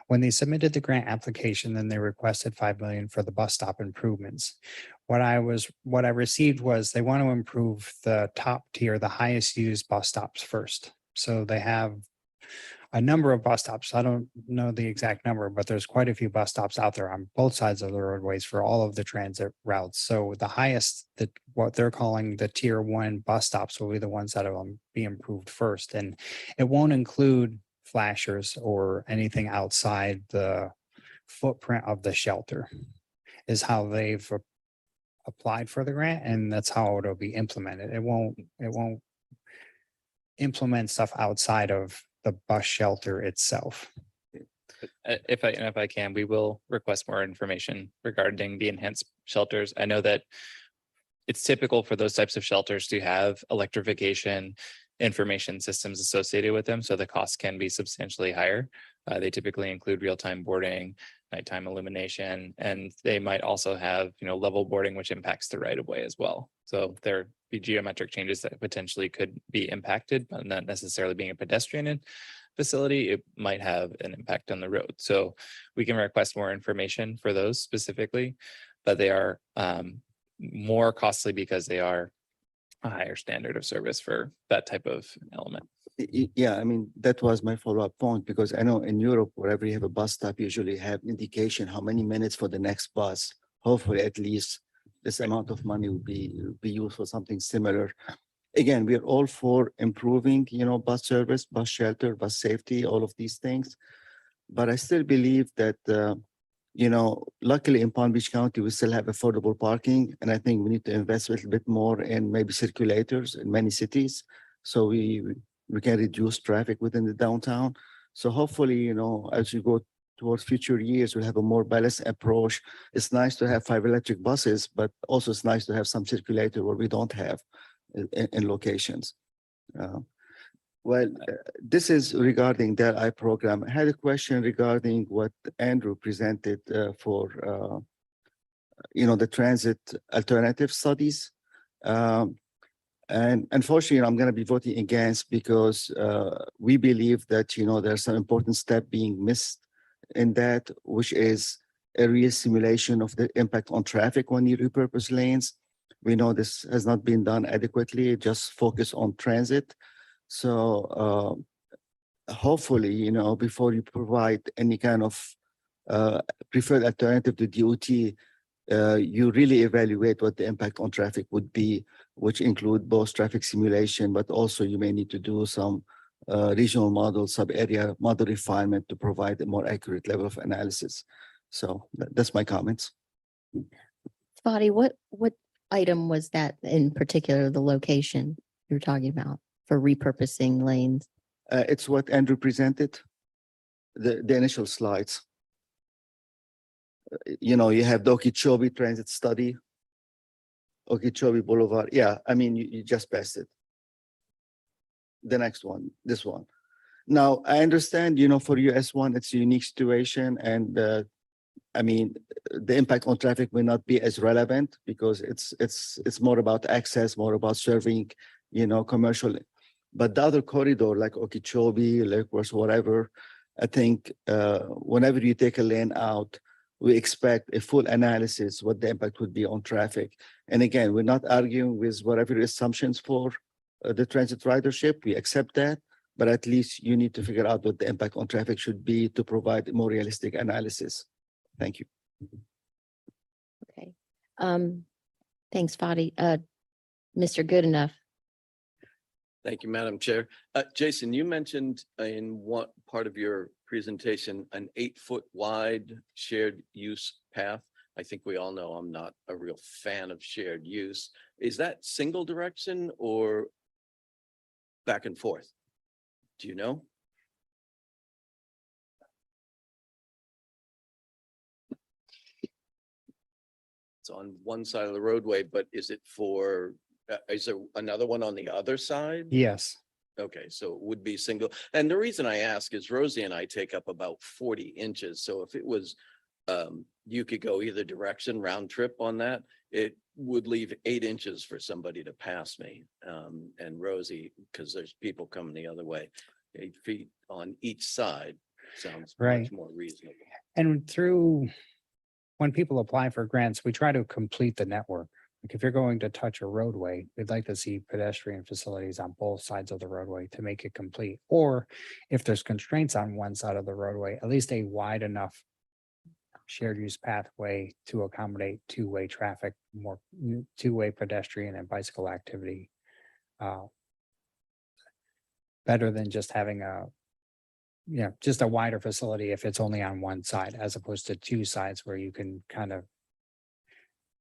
When they submitted the grant application, then they requested 5 million for the bus stop improvements. What I received was they want to improve the top tier, the highest used bus stops first. So they have a number of bus stops. I don't know the exact number, but there's quite a few bus stops out there on both sides of the roadways for all of the transit routes. So the highest, what they're calling the tier 1 bus stops will be the ones that will be improved first. And it won't include flashers or anything outside the footprint of the shelter is how they've applied for the grant. And that's how it'll be implemented. It won't implement stuff outside of the bus shelter itself. If I can, we will request more information regarding the enhanced shelters. I know that it's typical for those types of shelters to have electrification information systems associated with them, so the cost can be substantially higher. They typically include real-time boarding, nighttime illumination, and they might also have, level boarding, which impacts the right of way as well. So there be geometric changes that potentially could be impacted, but not necessarily being a pedestrian facility, it might have an impact on the road. So we can request more information for those specifically, but they are more costly because they are a higher standard of service for that type of element. Yeah, I mean, that was my follow-up point, because I know in Europe, wherever you have a bus stop, usually have indication how many minutes for the next bus. Hopefully, at least this amount of money would be used for something similar. Again, we are all for improving, bus service, bus shelter, bus safety, all of these things. But I still believe that, luckily in Palm Beach County, we still have affordable parking. And I think we need to invest a little bit more in maybe circulators in many cities. So we can reduce traffic within the downtown. So hopefully, as you go towards future years, we'll have a more balanced approach. It's nice to have 5 electric buses, but also it's nice to have some circulator where we don't have in locations. This is regarding the I program. I had a question regarding what Andrew presented for, the transit alternative studies. And unfortunately, I'm going to be voting against because we believe that, there's some important step being missed in that, which is a real simulation of the impact on traffic when you repurpose lanes. We know this has not been done adequately, just focus on transit. So hopefully, before you provide any kind of preferred alternative to DOT, you really evaluate what the impact on traffic would be, which include both traffic simulation, but also you may need to do some regional model, sub-area model refinement to provide a more accurate level of analysis. So that's my comments. Spotty, what item was that in particular, the location you're talking about for repurposing lanes? It's what Andrew presented, the initial slides. You have the Okeechobee Transit Study, Okeechobee Boulevard. Yeah, I mean, you just passed it. The next one, this one. Now, I understand, for US1, it's a unique situation. And I mean, the impact on traffic may not be as relevant because it's more about access, more about serving, commercial. But the other corridor, like Okeechobee, Lake Worth, whatever, I think whenever you take a lane out, we expect a full analysis what the impact would be on traffic. And again, we're not arguing with whatever assumptions for the transit ridership. We accept that, but at least you need to figure out what the impact on traffic should be to provide a more realistic analysis. Thank you. Okay. Thanks, Fadi. Mr. Goodenough. Thank you, Madam Chair. Jason, you mentioned in one part of your presentation, an 8-foot wide shared use path. I think we all know I'm not a real fan of shared use. Is that single direction or back and forth? Do you know? It's on one side of the roadway, but is it for, is there another one on the other side? Yes. Okay, so it would be single. And the reason I ask is Rosie and I take up about 40 inches. So if it was, you could go either direction round trip on that, it would leave 8 inches for somebody to pass me. And Rosie, because there's people coming the other way, 8 feet on each side sounds Right. much more reasonable. And when people apply for grants, we try to complete the network. Like if you're going to touch a roadway, we'd like to see pedestrian facilities on both sides of the roadway to make it complete. Or if there's constraints on one side of the roadway, at least a wide enough shared use pathway to accommodate two-way traffic, more two-way pedestrian and bicycle activity. Better than just having just a wider facility if it's only on one side, as opposed to two sides where you can kind of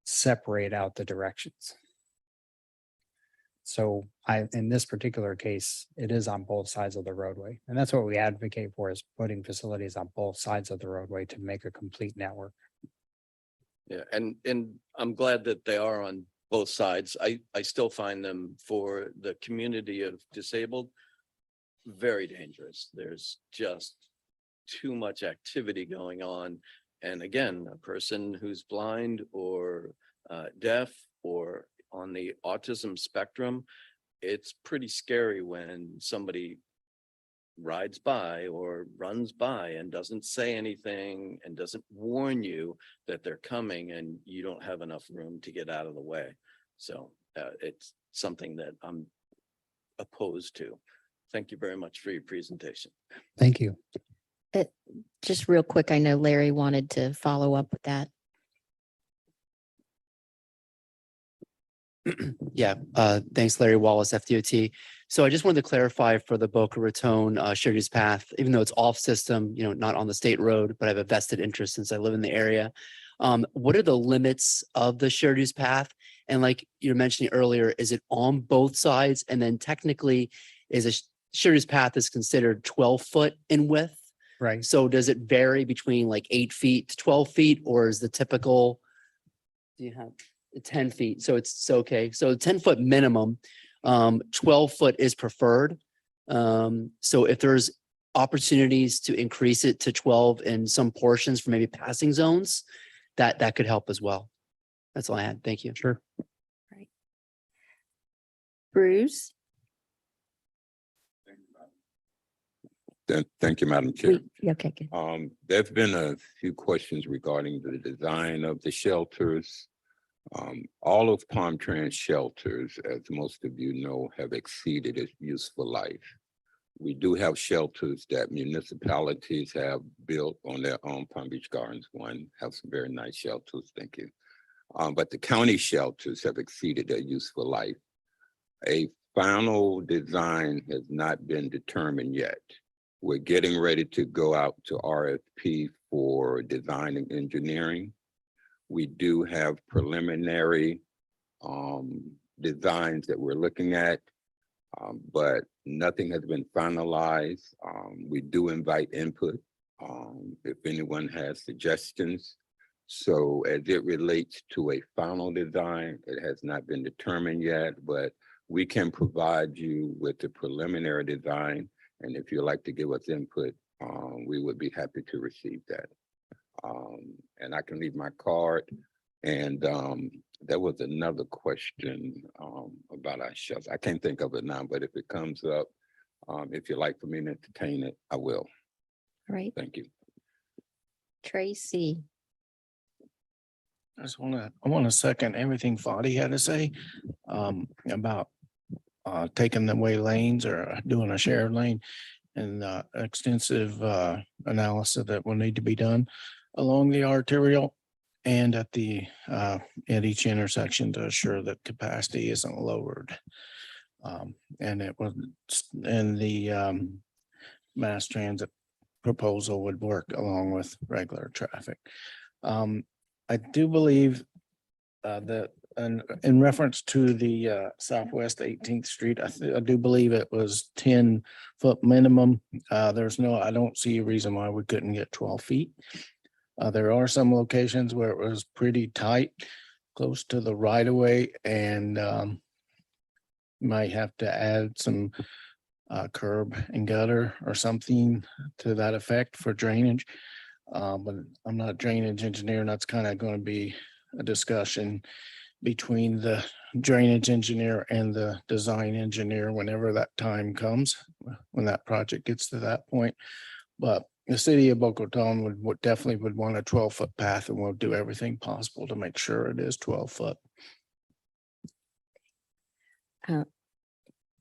separate out the directions. So in this particular case, it is on both sides of the roadway. And that's what we advocate for, is putting facilities on both sides of the roadway to make a complete network. Yeah, and I'm glad that they are on both sides. I still find them, for the community of disabled, very dangerous. There's just too much activity going on. And again, a person who's blind or deaf or on the autism spectrum, it's pretty scary when somebody rides by or runs by and doesn't say anything and doesn't warn you that they're coming, and you don't have enough room to get out of the way. So it's something that I'm opposed to. Thank you very much for your presentation. Thank you. Just real quick, I know Larry wanted to follow up with that. Yeah, thanks, Larry Wallace, FDOT. So I just wanted to clarify for the Boca Raton shared use path, even though it's off system, not on the state road, but I have a vested interest since I live in the area. What are the limits of the shared use path? And like you were mentioning earlier, is it on both sides? And then technically, is a shared use path is considered 12 foot in width? Right. So does it vary between like 8 feet to 12 feet, or is the typical? Do you have 10 feet? So it's okay. So 10-foot minimum, 12 foot is preferred. So if there's opportunities to increase it to 12 in some portions for maybe passing zones, that could help as well. That's all I had. Thank you. Sure. Bruce? Thank you, Madam Chair. Okay, good. There's been a few questions regarding the design of the shelters. All of Palm Trans shelters, as most of you know, have exceeded its useful life. We do have shelters that municipalities have built on their own. Palm Beach Gardens one have some very nice shelters, thank you. But the county shelters have exceeded their useful life. A final design has not been determined yet. We're getting ready to go out to RFP for design and engineering. We do have preliminary designs that we're looking at, but nothing has been finalized. We do invite input if anyone has suggestions. So as it relates to a final design, it has not been determined yet, but we can provide you with the preliminary design. And if you'd like to give us input, we would be happy to receive that. And I can leave my card. And there was another question about our shelter. I can't think of it now, but if it comes up, if you'd like for me to entertain it, I will. All right. Thank you. Tracy? I want to second everything Fadi had to say about taking away lanes or doing a shared lane, and extensive analysis that will need to be done along the arterial and at each intersection to assure that capacity isn't lowered. And it was, and the mass transit proposal would work along with regular traffic. I do believe that in reference to the Southwest 18th Street, I do believe it was 10-foot minimum. I don't see a reason why we couldn't get 12 feet. There are some locations where it was pretty tight, close to the right of way, and might have to add some curb and gutter or something to that effect for drainage. But I'm not a drainage engineer, and that's kind of going to be a discussion between the drainage engineer and the design engineer whenever that time comes, when that project gets to that point. But the city of Boca Raton would definitely want a 12-foot path, and we'll do everything possible to make sure it is 12 foot.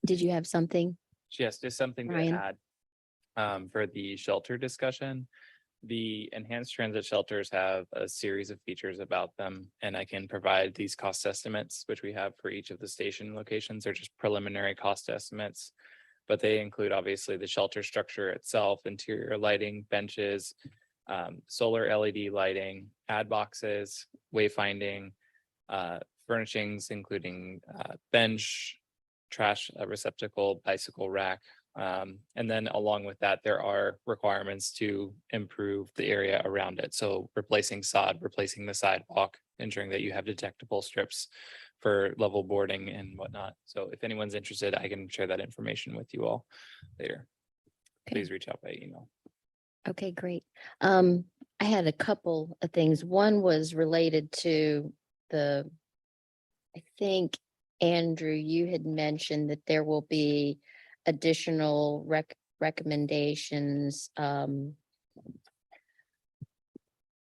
Did you have something? Yes, just something to Ryan? add for the shelter discussion. The enhanced transit shelters have a series of features about them, and I can provide these cost estimates, which we have for each of the station locations. They're just preliminary cost estimates, but they include obviously the shelter structure itself, interior lighting, benches, solar LED lighting, ad boxes, wayfinding, furnishings, including bench, trash receptacle, bicycle rack. And then along with that, there are requirements to improve the area around it. So replacing sod, replacing the sidewalk, ensuring that you have detectable strips for level boarding and whatnot. So if anyone's interested, I can share that information with you all later. Okay. Please reach out by email. Okay, great. I had a couple of things. One was related to I think, Andrew, you had mentioned that there will be additional recommendations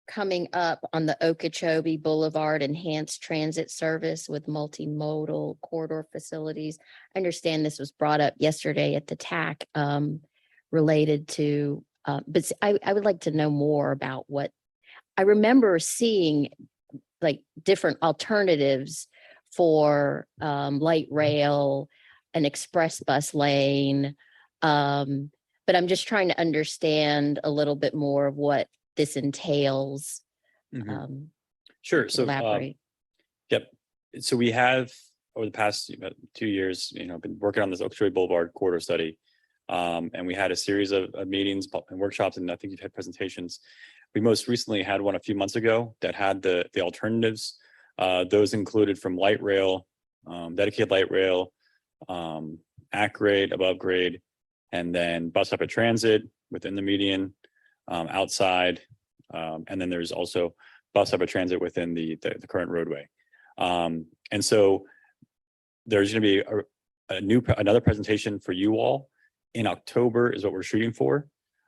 coming up on the Okeechobee Boulevard Enhanced Transit Service with multimodal corridor facilities. I understand this was brought up yesterday at the TAC related to, but I would like to know more about what, I remember seeing like different alternatives for light rail, an express bus lane. But I'm just trying to understand a little bit more of what this entails. Sure. Could So, elaborate. yep. So we have over the past 2 years, been working on this Okeechobee Boulevard corridor study. And we had a series of meetings and workshops, and I think you've had presentations. We most recently had one a few months ago that had the alternatives. Those included from light rail, dedicated light rail, at grade, above grade, and then bus rapid transit within the median, outside. And then there's also bus rapid transit within the current roadway. And so there's going to be another presentation for you all in October is what we're shooting for.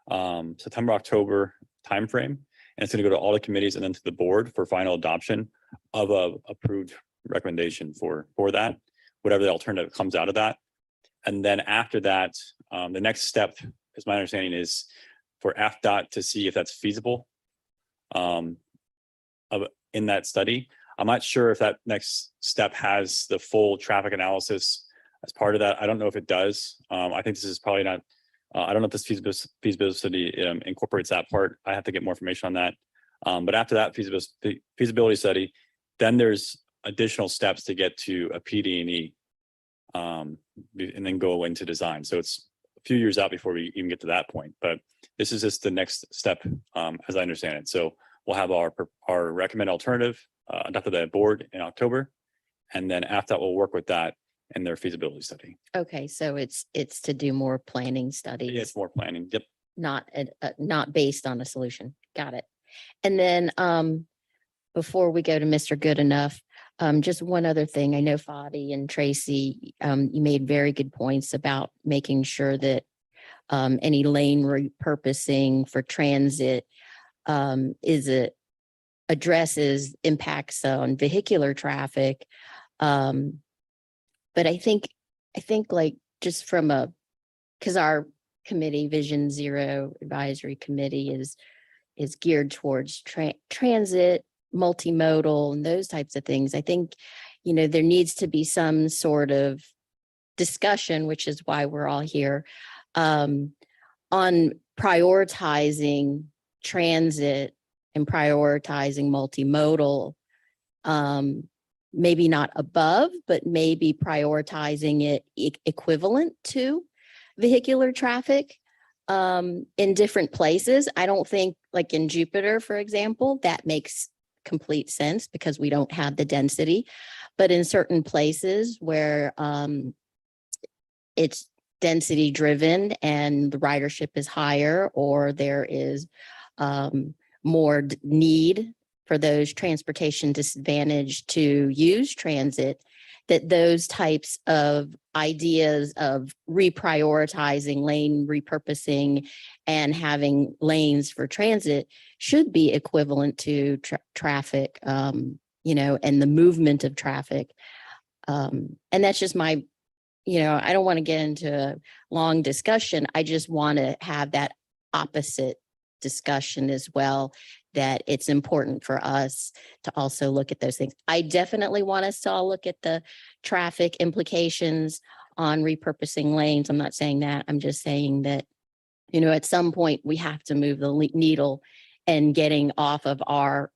September, October timeframe. And it's going to go to all the committees and then to the board for final adoption of a approved recommendation for that, whatever the alternative comes out of that. And then after that, the next step, as my understanding is for FDOT to see if that's feasible in that study. I'm not sure if that next step has the full traffic analysis as part of that. I don't know if it does. I think this is probably not, I don't know if this feasibility study incorporates that part. I have to get more information on that. But after that feasibility study, then there's additional steps to get to a PD&E and then go into design. So it's a few years out before we even get to that point. But this is just the next step, as I understand it. So we'll have our recommended alternative adopted by the board in October, and then after that, we'll work with that in their feasibility study. Okay, so it's to do more planning studies. It's more planning. Yep. Not based on a solution. Got it. And then before we go to Mr. Goodenough, just one other thing. I know Fadi and Tracy, you made very good points about making sure that any lane repurposing for transit addresses impacts on vehicular traffic. But I think like just from because our committee, Vision Zero Advisory Committee is geared towards transit, multimodal, and those types of things. I think, there needs to be some sort of discussion, which is why we're all here, on prioritizing transit and prioritizing multimodal, maybe not above, but maybe prioritizing it equivalent to vehicular traffic in different places. I don't think, like in Jupiter, for example, that makes complete sense because we don't have the density. But in certain places where it's density driven and the ridership is higher, or there is more need for those transportation disadvantaged to use transit, that those types of ideas of reprioritizing, lane repurposing, and having lanes for transit should be equivalent to traffic, and the movement of traffic. And that's just my, I don't want to get into a long discussion. I just want to have that opposite discussion as well, that it's important for us to also look at those things. I definitely want us to all look at the traffic implications on repurposing lanes. I'm not saying that. I'm just saying that, at some point we have to move the needle and getting off of our,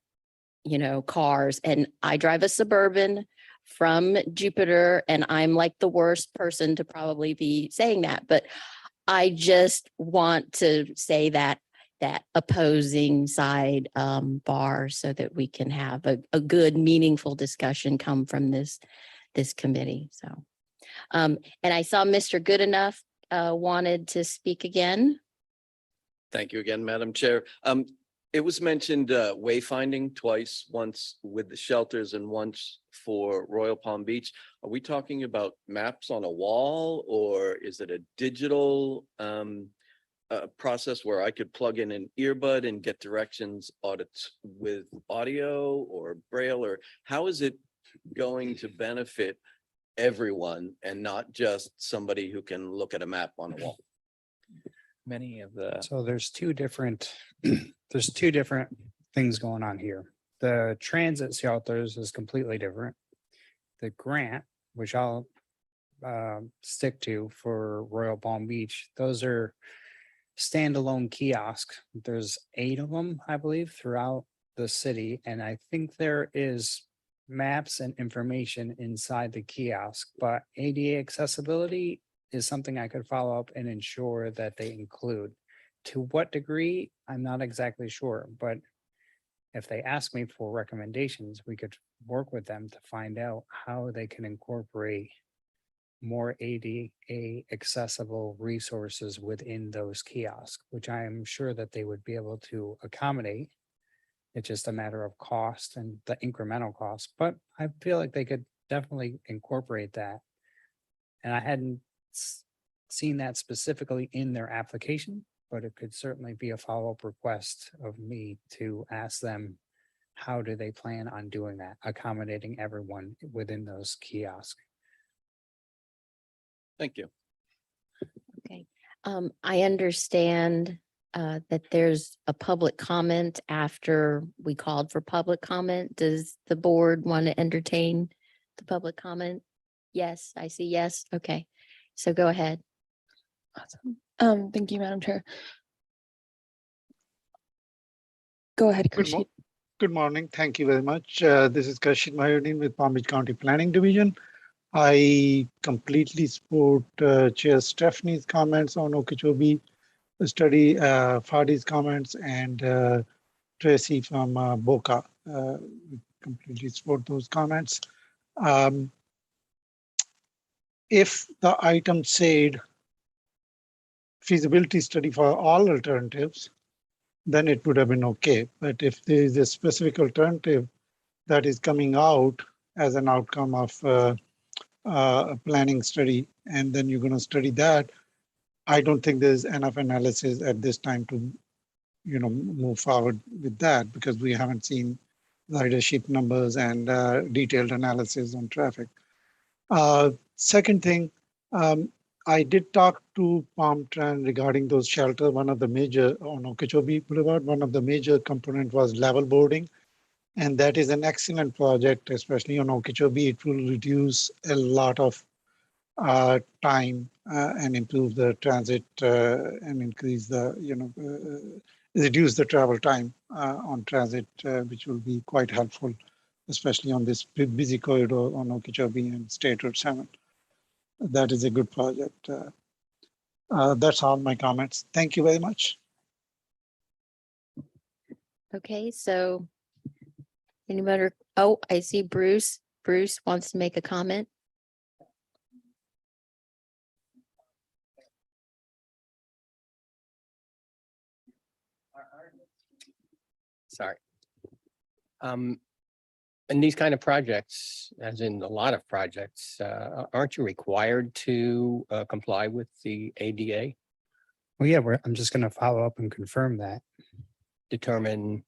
cars. And I drive a Suburban from Jupiter, and I'm like the worst person to probably be saying that, but I just want to say that opposing side bar so that we can have a good, meaningful discussion come from this committee. So, and I saw Mr. Goodenough wanted to speak again. Thank you again, Madam Chair. It was mentioned wayfinding twice, once with the shelters and once for Royal Palm Beach. Are we talking about maps on a wall, or is it a digital process where I could plug in an earbud and get directions audits with audio or braille, or how is it going to benefit everyone and not just somebody who can look at a map on a wall? Many of the. So there's two different, there's two different things going on here. The transit shelters is completely different. The grant, which I'll stick to for Royal Palm Beach, those are standalone kiosks. There's 8 of them, I believe, throughout the city. And I think there is maps and information inside the kiosk, but ADA accessibility is something I could follow up and ensure that they include. To what degree, I'm not exactly sure, but if they ask me for recommendations, we could work with them to find out how they can incorporate more ADA accessible resources within those kiosks, which I am sure that they would be able to accommodate. It's just a matter of cost and the incremental cost, but I feel like they could definitely incorporate that. And I hadn't seen that specifically in their application, but it could certainly be a follow-up request of me to ask them, how do they plan on doing that, accommodating everyone within those kiosks? Thank you. Okay. I understand that there's a public comment after we called for public comment. Does the board want to entertain the public comment? Yes, I see yes. Okay, so go ahead. Awesome. Thank you, Madam Chair. Go ahead, Krishi. Good morning. Thank you very much. This is Kashid Mayuddin with Palm Beach County Planning Division. I completely support Chair Stephanie's comments on Okeechobee study, Fadi's comments, and Tracy from Boca. Completely support those comments. If the item said feasibility study for all alternatives, then it would have been okay. But if there is a specific alternative that is coming out as an outcome of a planning study, and then you're going to study that, I don't think there's enough analysis at this time to, move forward with that, because we haven't seen ridership numbers and detailed analysis on traffic. Second thing, I did talk to Palm Tran regarding those shelters. One of the major on Okeechobee Boulevard, one of the major component was level boarding. And that is an excellent project, especially on Okeechobee. It will reduce a lot of time and improve the transit and increase the, reduce the travel time on transit, which will be quite helpful, especially on this busy corridor on Okeechobee and State Road 7. That is a good project. That's all my comments. Thank you very much. Okay, so anybody? Oh, I see Bruce. Bruce wants to make a comment. Sorry. And these kind of projects, as in a lot of projects, aren't you required to comply with the ADA? Well, yeah, I'm just going to follow up and confirm that. Determine.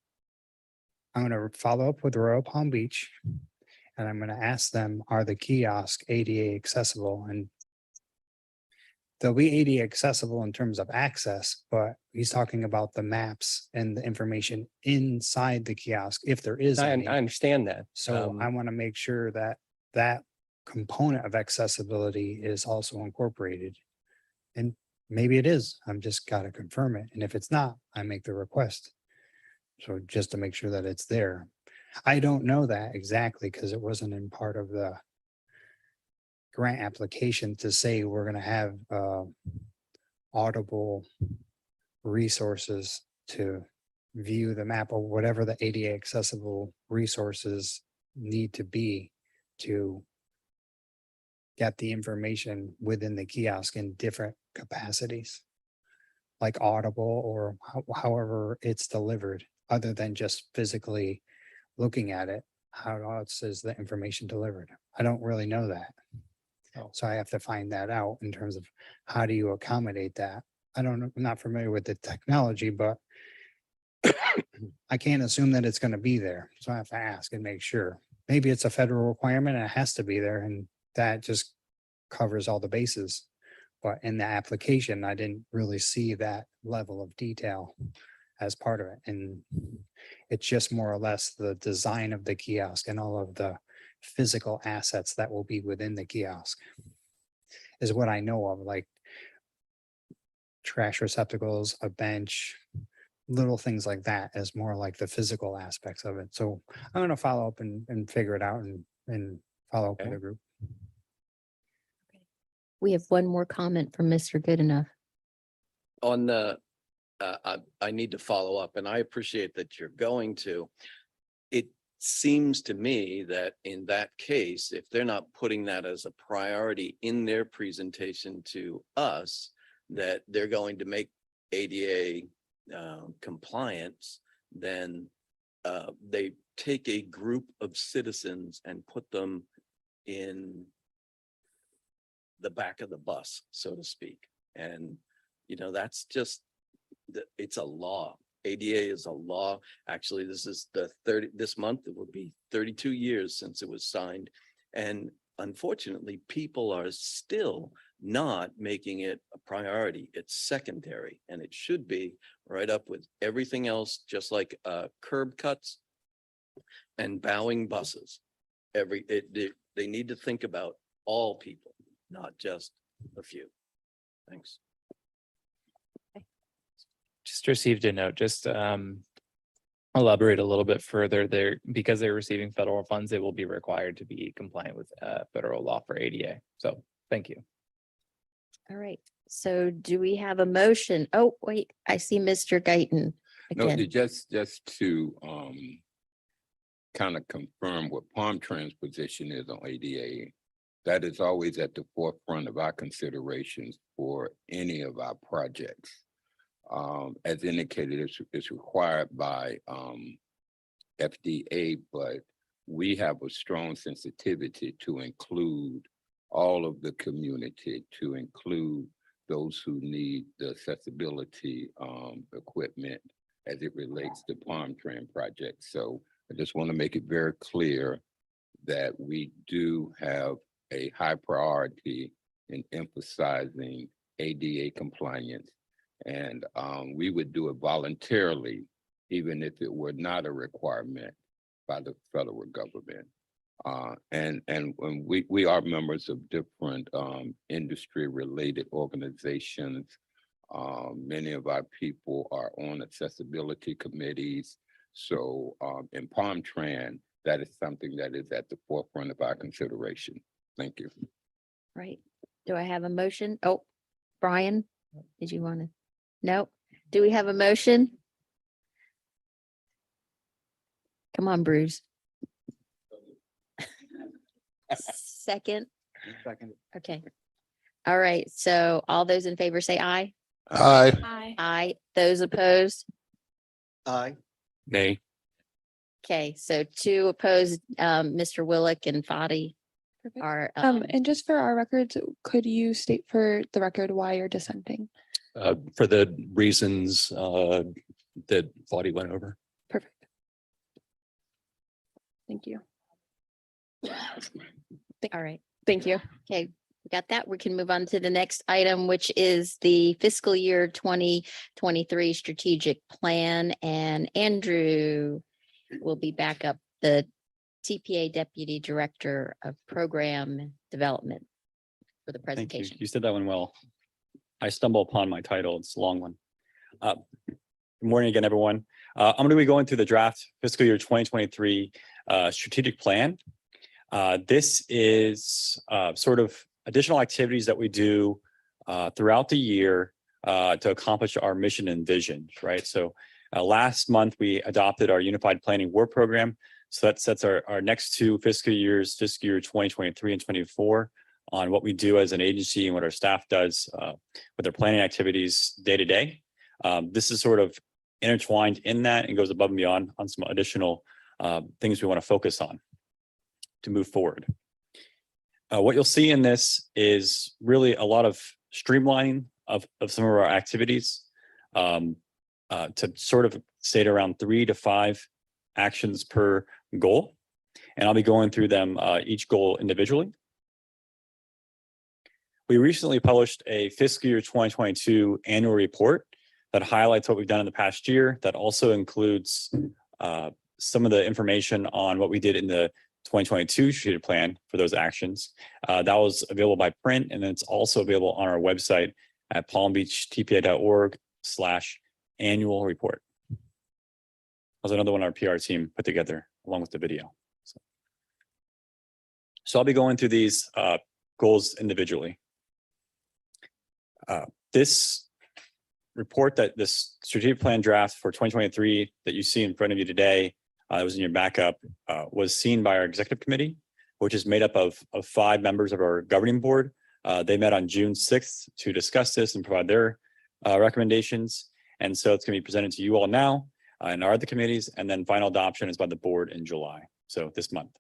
I'm going to follow up with Royal Palm Beach, and I'm going to ask them, are the kiosks ADA accessible? And they'll be ADA accessible in terms of access, but he's talking about the maps and the information inside the kiosk, if there is any. I understand that. So I want to make sure that that component of accessibility is also incorporated. And maybe it is. I'm just got to confirm it. And if it's not, I make the request. So just to make sure that it's there. I don't know that exactly because it wasn't in part of the grant application to say we're gonna have audible resources to view the map or whatever the ADA accessible resources need to be to get the information within the kiosk in different capacities, like audible or however it's delivered, other than just physically looking at it. How else is the information delivered? I don't really know that. So I have to find that out in terms of how do you accommodate that? I don't know, I'm not familiar with the technology, but I can't assume that it's going to be there. So I have to ask and make sure. Maybe it's a federal requirement and it has to be there, and that just covers all the bases. But in the application, I didn't really see that level of detail as part of it. And it's just more or less the design of the kiosk and all of the physical assets that will be within the kiosk is what I know of, like trash receptacles, a bench, little things like that, as more like the physical aspects of it. So I'm going to follow up and figure it out and follow up with the group. We have one more comment from Mr. Goodenough. On the, I need to follow up, and I appreciate that you're going to. It seems to me that in that case, if they're not putting that as a priority in their presentation to us, that they're going to make ADA compliance, then they take a group of citizens and put them in the back of the bus, so to speak. And, you know, that's just, it's a law. ADA is a law. Actually, this is this month, it will be 32 years since it was signed. And unfortunately, people are still not making it a priority. It's secondary, and it should be right up with everything else, just like curb cuts and bowing buses. They need to think about all people, not just a few. Thanks. Just received a note, just elaborate a little bit further there, because they're receiving federal funds, they will be required to be compliant with federal law for ADA. So thank you. All right. So do we have a motion? Oh, wait, I see Mr. Guyton No, again. just to kind of confirm what Palm Trans position is on ADA. That is always at the forefront of our considerations for any of our projects. As indicated, it's required by FDA, but we have a strong sensitivity to include all of the community, to include those who need the accessibility equipment as it relates to Palm Trans projects. So I just want to make it very clear that we do have a high priority in emphasizing ADA compliance. And we would do it voluntarily, even if it were not a requirement by the federal government. And when we are members of different industry-related organizations. Many of our people are on accessibility committees. So in Palm Trans, that is something that is at the forefront of our consideration. Thank you. Right. Do I have a motion? Oh, Brian, did you want to? No. Do we have a motion? Come on, Bruce. Second. Second. Okay. All right. So all those in favor say aye. Aye. Aye. Aye. Those opposed? Aye. Nay. Okay, so two opposed, Mr. Willick and Fadi Perfect. are, And just for our records, could you state for the record why you're dissenting? For the reasons that Claudia went over. Perfect. Thank you. all right. Thank you. Okay, we got that. We can move on to the next item, which is the fiscal year 2023 strategic plan. And Andrew will be back up, the TPA Deputy Director of Program Development for the Thank you. presentation. You said that one well. I stumble upon my title. It's a long one. Good morning again, everyone. I'm going to be going through the draft fiscal year 2023 strategic plan. This is sort of additional activities that we do throughout the year to accomplish our mission and vision, right? So last month, we adopted our Unified Planning Work Program. So that sets our next two fiscal years, fiscal year 2023 and 24, on what we do as an agency and what our staff does with their planning activities day to day. This is sort of intertwined in that and goes above and beyond on some additional things we want to focus on to move forward. What you'll see in this is really a lot of streamlining of some of our activities to sort of state around 3 to 5 actions per goal. And I'll be going through them each goal individually. We recently published a fiscal year 2022 annual report that highlights what we've done in the past year. That also includes some of the information on what we did in the 2022 strategic plan for those actions. That was available by print, and then it's also available on our website at palmbeachtpa.org/annual report. That was another one our PR team put together along with the video. So I'll be going through these goals individually. This report, that this strategic plan draft for 2023 that you see in front of you today, that was in your backup, was seen by our executive committee, which is made up of 5 members of our governing board. They met on June 6th to discuss this and provide their recommendations. And so it's going to be presented to you all now and our other committees, and then final adoption is by the board in July, so this month.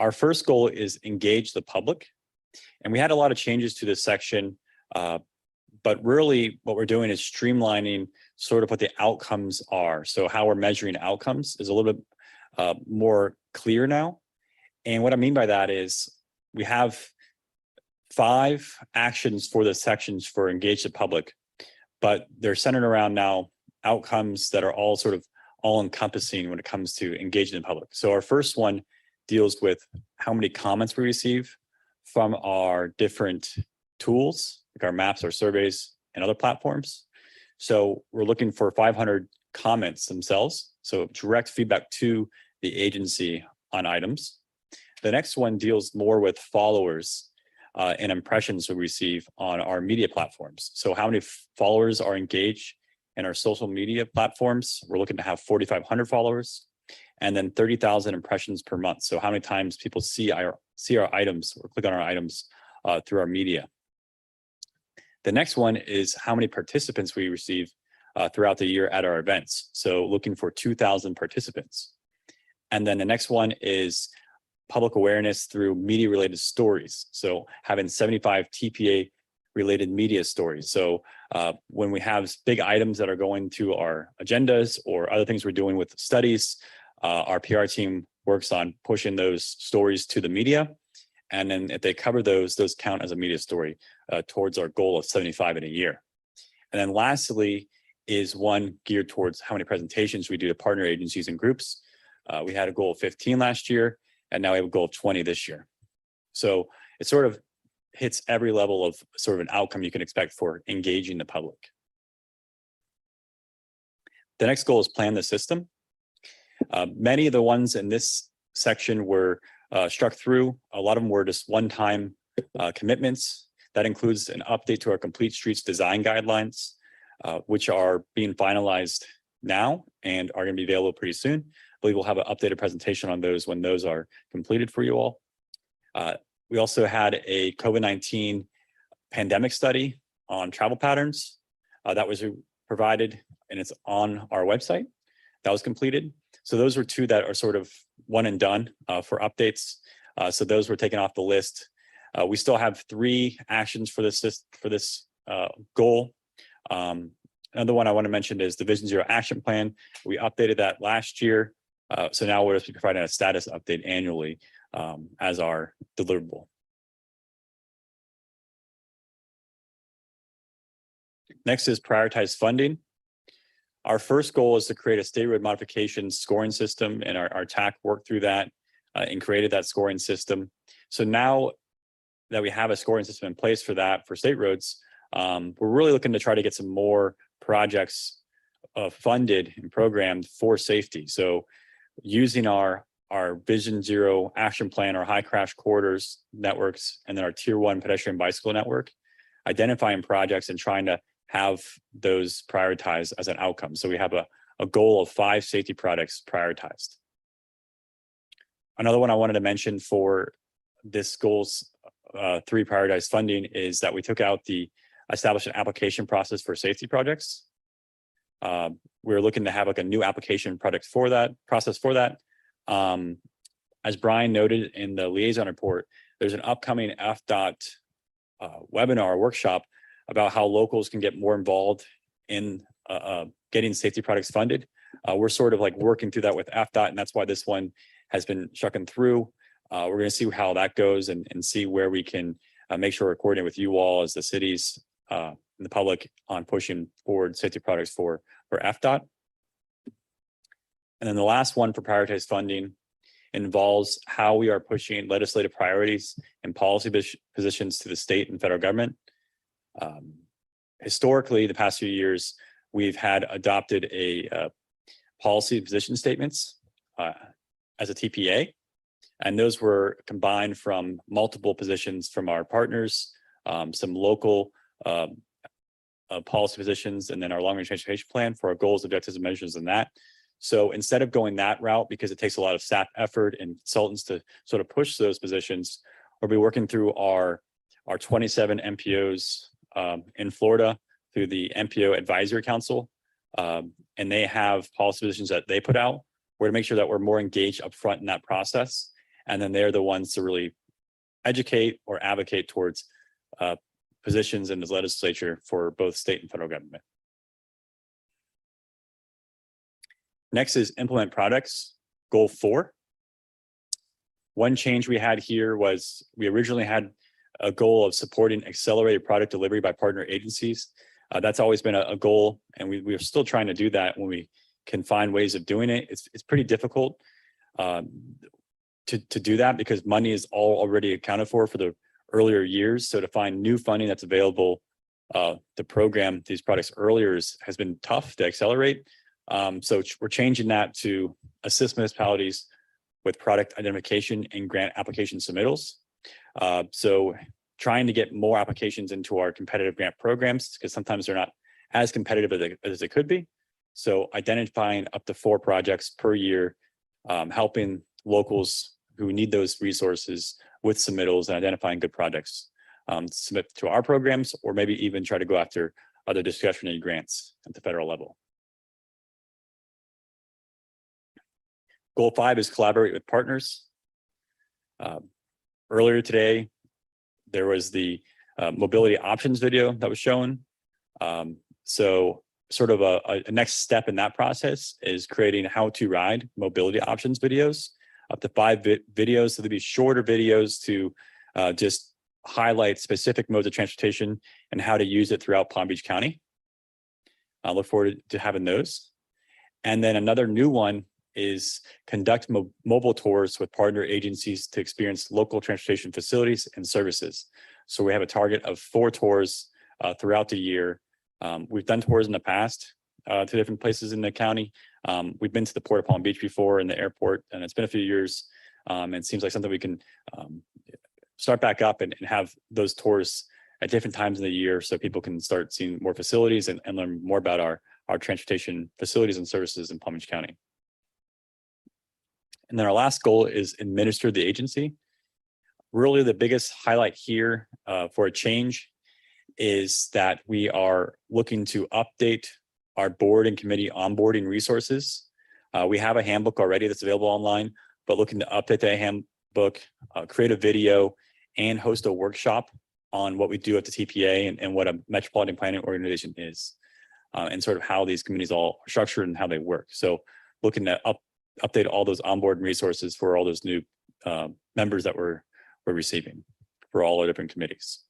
Our first goal is engage the public. And we had a lot of changes to this section, but really what we're doing is streamlining sort of what the outcomes are. So how we're measuring outcomes is a little bit more clear now. And what I mean by that is we have 5 actions for the sections for engage the public, but they're centered around now outcomes that are all sort of all encompassing when it comes to engaging the public. So our first one deals with how many comments we receive from our different tools, like our maps, our surveys, and other platforms. So we're looking for 500 comments themselves. So direct feedback to the agency on items. The next one deals more with followers and impressions we receive on our media platforms. So how many followers are engaged in our social media platforms? We're looking to have 4,500 followers, and then 30,000 impressions per month. So how many times people see our items or click on our items through our media. The next one is how many participants we receive throughout the year at our events. So looking for 2,000 participants. And then the next one is public awareness through media related stories. So having 75 TPA related media stories. So when we have big items that are going to our agendas or other things we're doing with studies, our PR team works on pushing those stories to the media. And then if they cover those count as a media story towards our goal of 75 in a year. And then lastly is one geared towards how many presentations we do to partner agencies and groups. We had a goal of 15 last year, and now we have a goal of 20 this year. So it sort of hits every level of sort of an outcome you can expect for engaging the public. The next goal is plan the system. Many of the ones in this section were struck through. A lot of them were just one-time commitments. That includes an update to our Complete Streets design guidelines, which are being finalized now and are going to be available pretty soon. I believe we'll have an updated presentation on those when those are completed for you all. We also had a COVID-19 pandemic study on travel patterns that was provided, and it's on our website. That was completed. So those were 2 that are sort of one and done for updates. So those were taken off the list. We still have 3 actions for this goal. Another one I want to mention is the Vision Zero Action Plan. We updated that last year. So now we'll just be providing a status update annually as our deliverable. Next is prioritize funding. Our first goal is to create a state road modification scoring system, and our TAC worked through that and created that scoring system. So now that we have a scoring system in place for that for state roads, we're really looking to try to get some more projects funded and programmed for safety. So using our our Vision Zero action plan, our high crash corridors networks, and then our tier 1 pedestrian bicycle network, identifying projects and trying to have those prioritized as an outcome. So we have a goal of 5 safety projects prioritized. Another one I wanted to mention for this goals 3 prioritized funding is that we took out the establish an application process for safety projects. We're looking to have like a new application product for that process for that. As Brian noted in the liaison report, there's an upcoming FDOT webinar workshop about how locals can get more involved in getting safety products funded. We're sort of like working through that with FDOT, and that's why this one has been shucking through. We're going to see how that goes and see where we can make sure we're coordinating with you all as the cities and the public on pushing forward safety products for FDOT. And then the last one for prioritized funding involves how we are pushing legislative priorities and policy positions to the state and federal government. Historically, the past few years, we've had adopted a policy position statements as a TPA, and those were combined from multiple positions from our partners, some local policy positions, and then our long-range transportation plan for our goals, objectives, and measures in that. So instead of going that route, because it takes a lot of staff effort and consultants to sort of push those positions, we'll be working through our 27 MPOs in Florida through the MPO Advisory Council. And they have policy positions that they put out. We're to make sure that we're more engaged upfront in that process. And then they're the ones to really educate or advocate towards positions in the legislature for both state and federal government. Next is implement products, goal 4. One change we had here was we originally had a goal of supporting accelerated product delivery by partner agencies. That's always been a goal, and we're still trying to do that when we can find ways of doing it. It's pretty difficult to do that because money is all already accounted for the earlier years. So to find new funding that's available to program these products earlier has been tough to accelerate. So we're changing that to assist municipalities with product identification and grant application submittals. So trying to get more applications into our competitive grant programs because sometimes they're not as competitive as they could be. So identifying up to 4 projects per year, helping locals who need those resources with submittals and identifying good projects to submit to our programs, or maybe even try to go after other discretionary grants at the federal level. Goal 5 is collaborate with partners. Earlier today, there was the mobility options video that was shown. So sort of a next step in that process is creating how to ride mobility options videos, up to 5 videos. So there'll be shorter videos to just highlight specific modes of transportation and how to use it throughout Palm Beach County. I look forward to having those. And then another new one is conduct mobile tours with partner agencies to experience local transportation facilities and services. So we have a target of 4 tours throughout the year. We've done tours in the past to different places in the county. We've been to the Port of Palm Beach before and the airport, and it's been a few years. It seems like something we can start back up and have those tours at different times in the year so people can start seeing more facilities and learn more about our transportation facilities and services in Palm Beach County. And then our last goal is administer the agency. Really the biggest highlight here for a change is that we are looking to update our board and committee onboarding resources. We have a handbook already that's available online, but looking to update that handbook, create a video, and host a workshop on what we do at the TPA and what a metropolitan planning organization is, and sort of how these committees all are structured and how they work. So looking to update all those onboard resources for all those new members that we're receiving for all our different committees.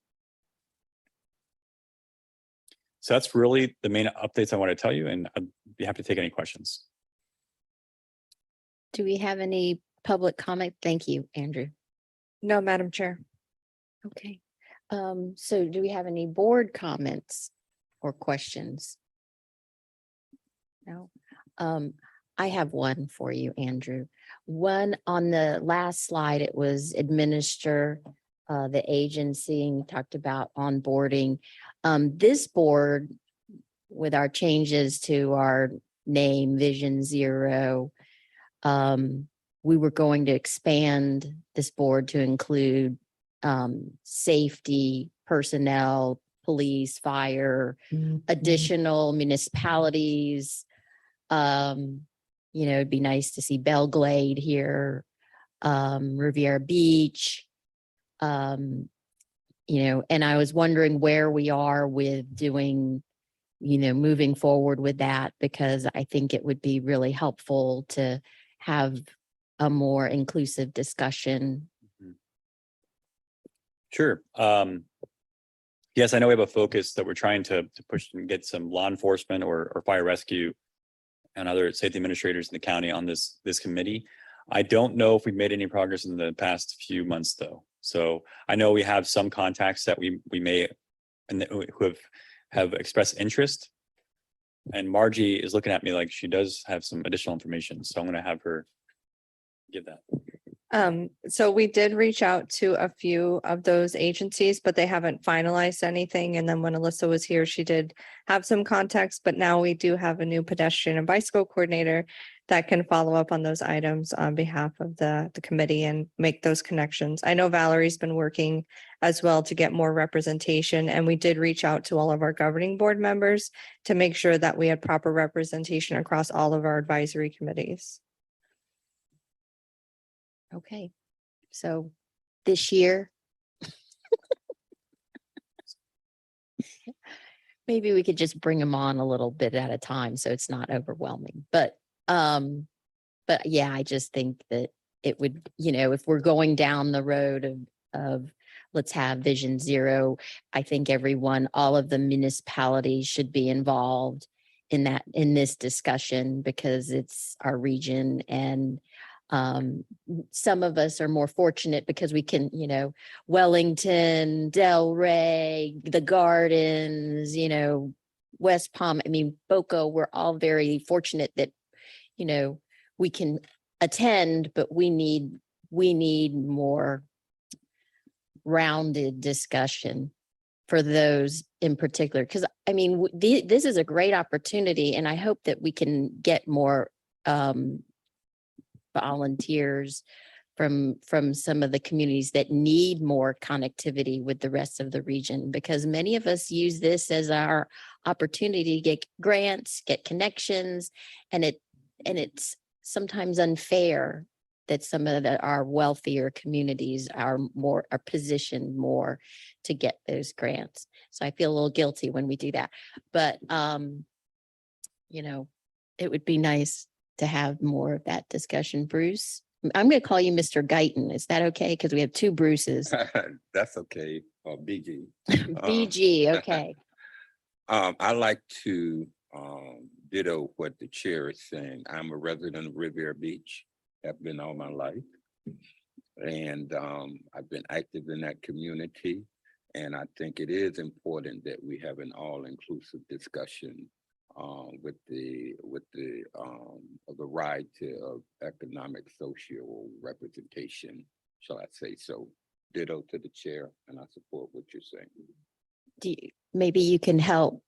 So that's really the main updates I want to tell you, and I'd be happy to take any questions. Do we have any public comment? Thank you, Andrew. No, Madam Chair. Okay. So do we have any board comments or questions? No. I have one for you, Andrew. One on the last slide, it was administer the agency and talked about onboarding. This board, with our changes to our name, Vision Zero, we were going to expand this board to include safety, personnel, police, fire, additional municipalities. You know, it'd be nice to see Belglade here, Riviera Beach. You know, and I was wondering where we are with doing, you know, moving forward with that, because I think it would be really helpful to have a more inclusive discussion. Sure. Yes, I know we have a focus that we're trying to push and get some law enforcement or fire rescue and other safety administrators in the county on this committee. I don't know if we've made any progress in the past few months, though. So I know we have some contacts that we may and who have expressed interest. And Margie is looking at me like she does have some additional information, so I'm going to have her give that. So we did reach out to a few of those agencies, but they haven't finalized anything. And then when Alyssa was here, she did have some contacts, but now we do have a new pedestrian and bicycle coordinator that can follow up on those items on behalf of the committee and make those connections. I know Valerie's been working as well to get more representation, and we did reach out to all of our governing board members to make sure that we had proper representation across all of our advisory committees. Okay, so this year. Maybe we could just bring them on a little bit at a time, so it's not overwhelming, but yeah, I just think that it would, you know, if we're going down the road of let's have Vision Zero, I think everyone, all of the municipalities should be involved in that, in this discussion, because it's our region. And some of us are more fortunate because we can, you know, Wellington, Delray, the Gardens, you know, West Palm, I mean, Boca, we're all very fortunate that, you know, we can attend, but we need more rounded discussion for those in particular. Because I mean, this is a great opportunity, and I hope that we can get more volunteers from some of the communities that need more connectivity with the rest of the region, because many of us use this as our opportunity to get grants, get connections, and it's sometimes unfair that some of our wealthier communities are positioned more to get those grants. So I feel a little guilty when we do that, but you know, it would be nice to have more of that discussion. Bruce, I'm going to call you Mr. Guyton. Is that okay? Because we have two Bruces. That's okay. BG. BG, okay. I like to ditto what the chair is saying. I'm a resident of Riviera Beach, have been all my life. And I've been active in that community. And I think it is important that we have an all-inclusive discussion with the variety of economic, social representation, shall I say so. Ditto to the chair, and I support what you're saying. Maybe you can help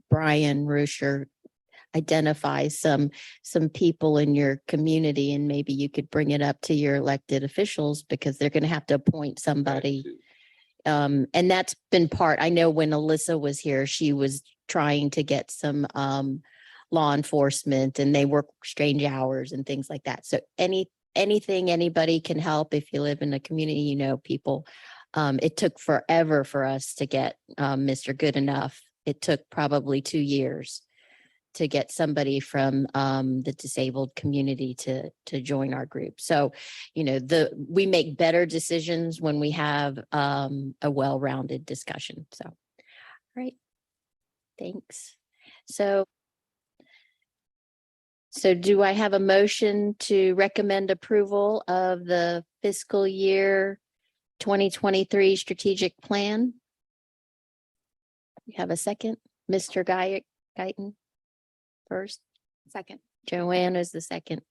Brian Rusher identify some people in your community, and maybe you could bring it up to your elected officials, because they're going to have to appoint somebody. And that's been part, I know when Alyssa was here, she was trying to get some law enforcement, and they work strange hours and things like that. So anything anybody can help. If you live in a community, you know, people, it took forever for us to get Mr. Goodenough. It took probably 2 years to get somebody from the disabled community to join our group. So, you know, we make better decisions when we have a well-rounded discussion. So, all right. Thanks. So do I have a motion to recommend approval of the fiscal year 2023 strategic plan? You have a second, Mr. Guyton? First, Second. Joanne is the second.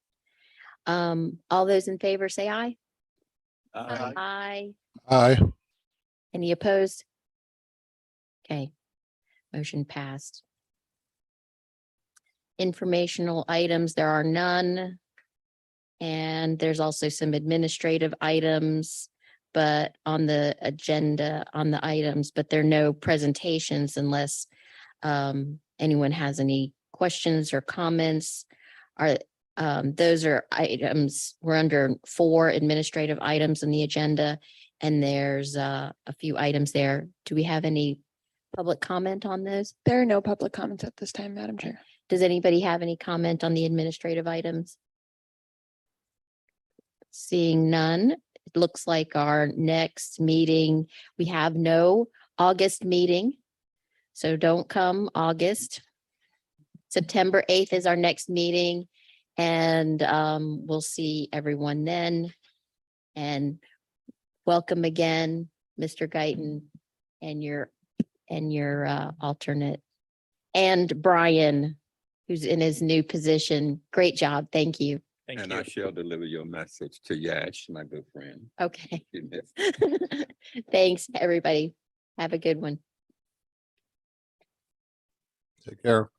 All those in favor say aye. Aye. Aye. Aye. Any opposed? Okay, motion passed. Informational items, there are none. And there's also some administrative items, but on the agenda, on the items, but there are no presentations unless anyone has any questions or comments. Those are items, we're under 4 administrative items in the agenda, and there's a few items there. Do we have any public comment on those? There are no public comments at this time, Madam Chair. Does anybody have any comment on the administrative items? Seeing none, it looks like our next meeting, we have no August meeting. So don't come August. September 8th is our next meeting, and we'll see everyone then. And welcome again, Mr. Guyton, and your alternate, and Brian, who's in his new position. Great job. Thank you. Thank And you. I shall deliver your message to Yash, my good friend. Okay. You missed. Thanks, everybody. Have a good one. Take care.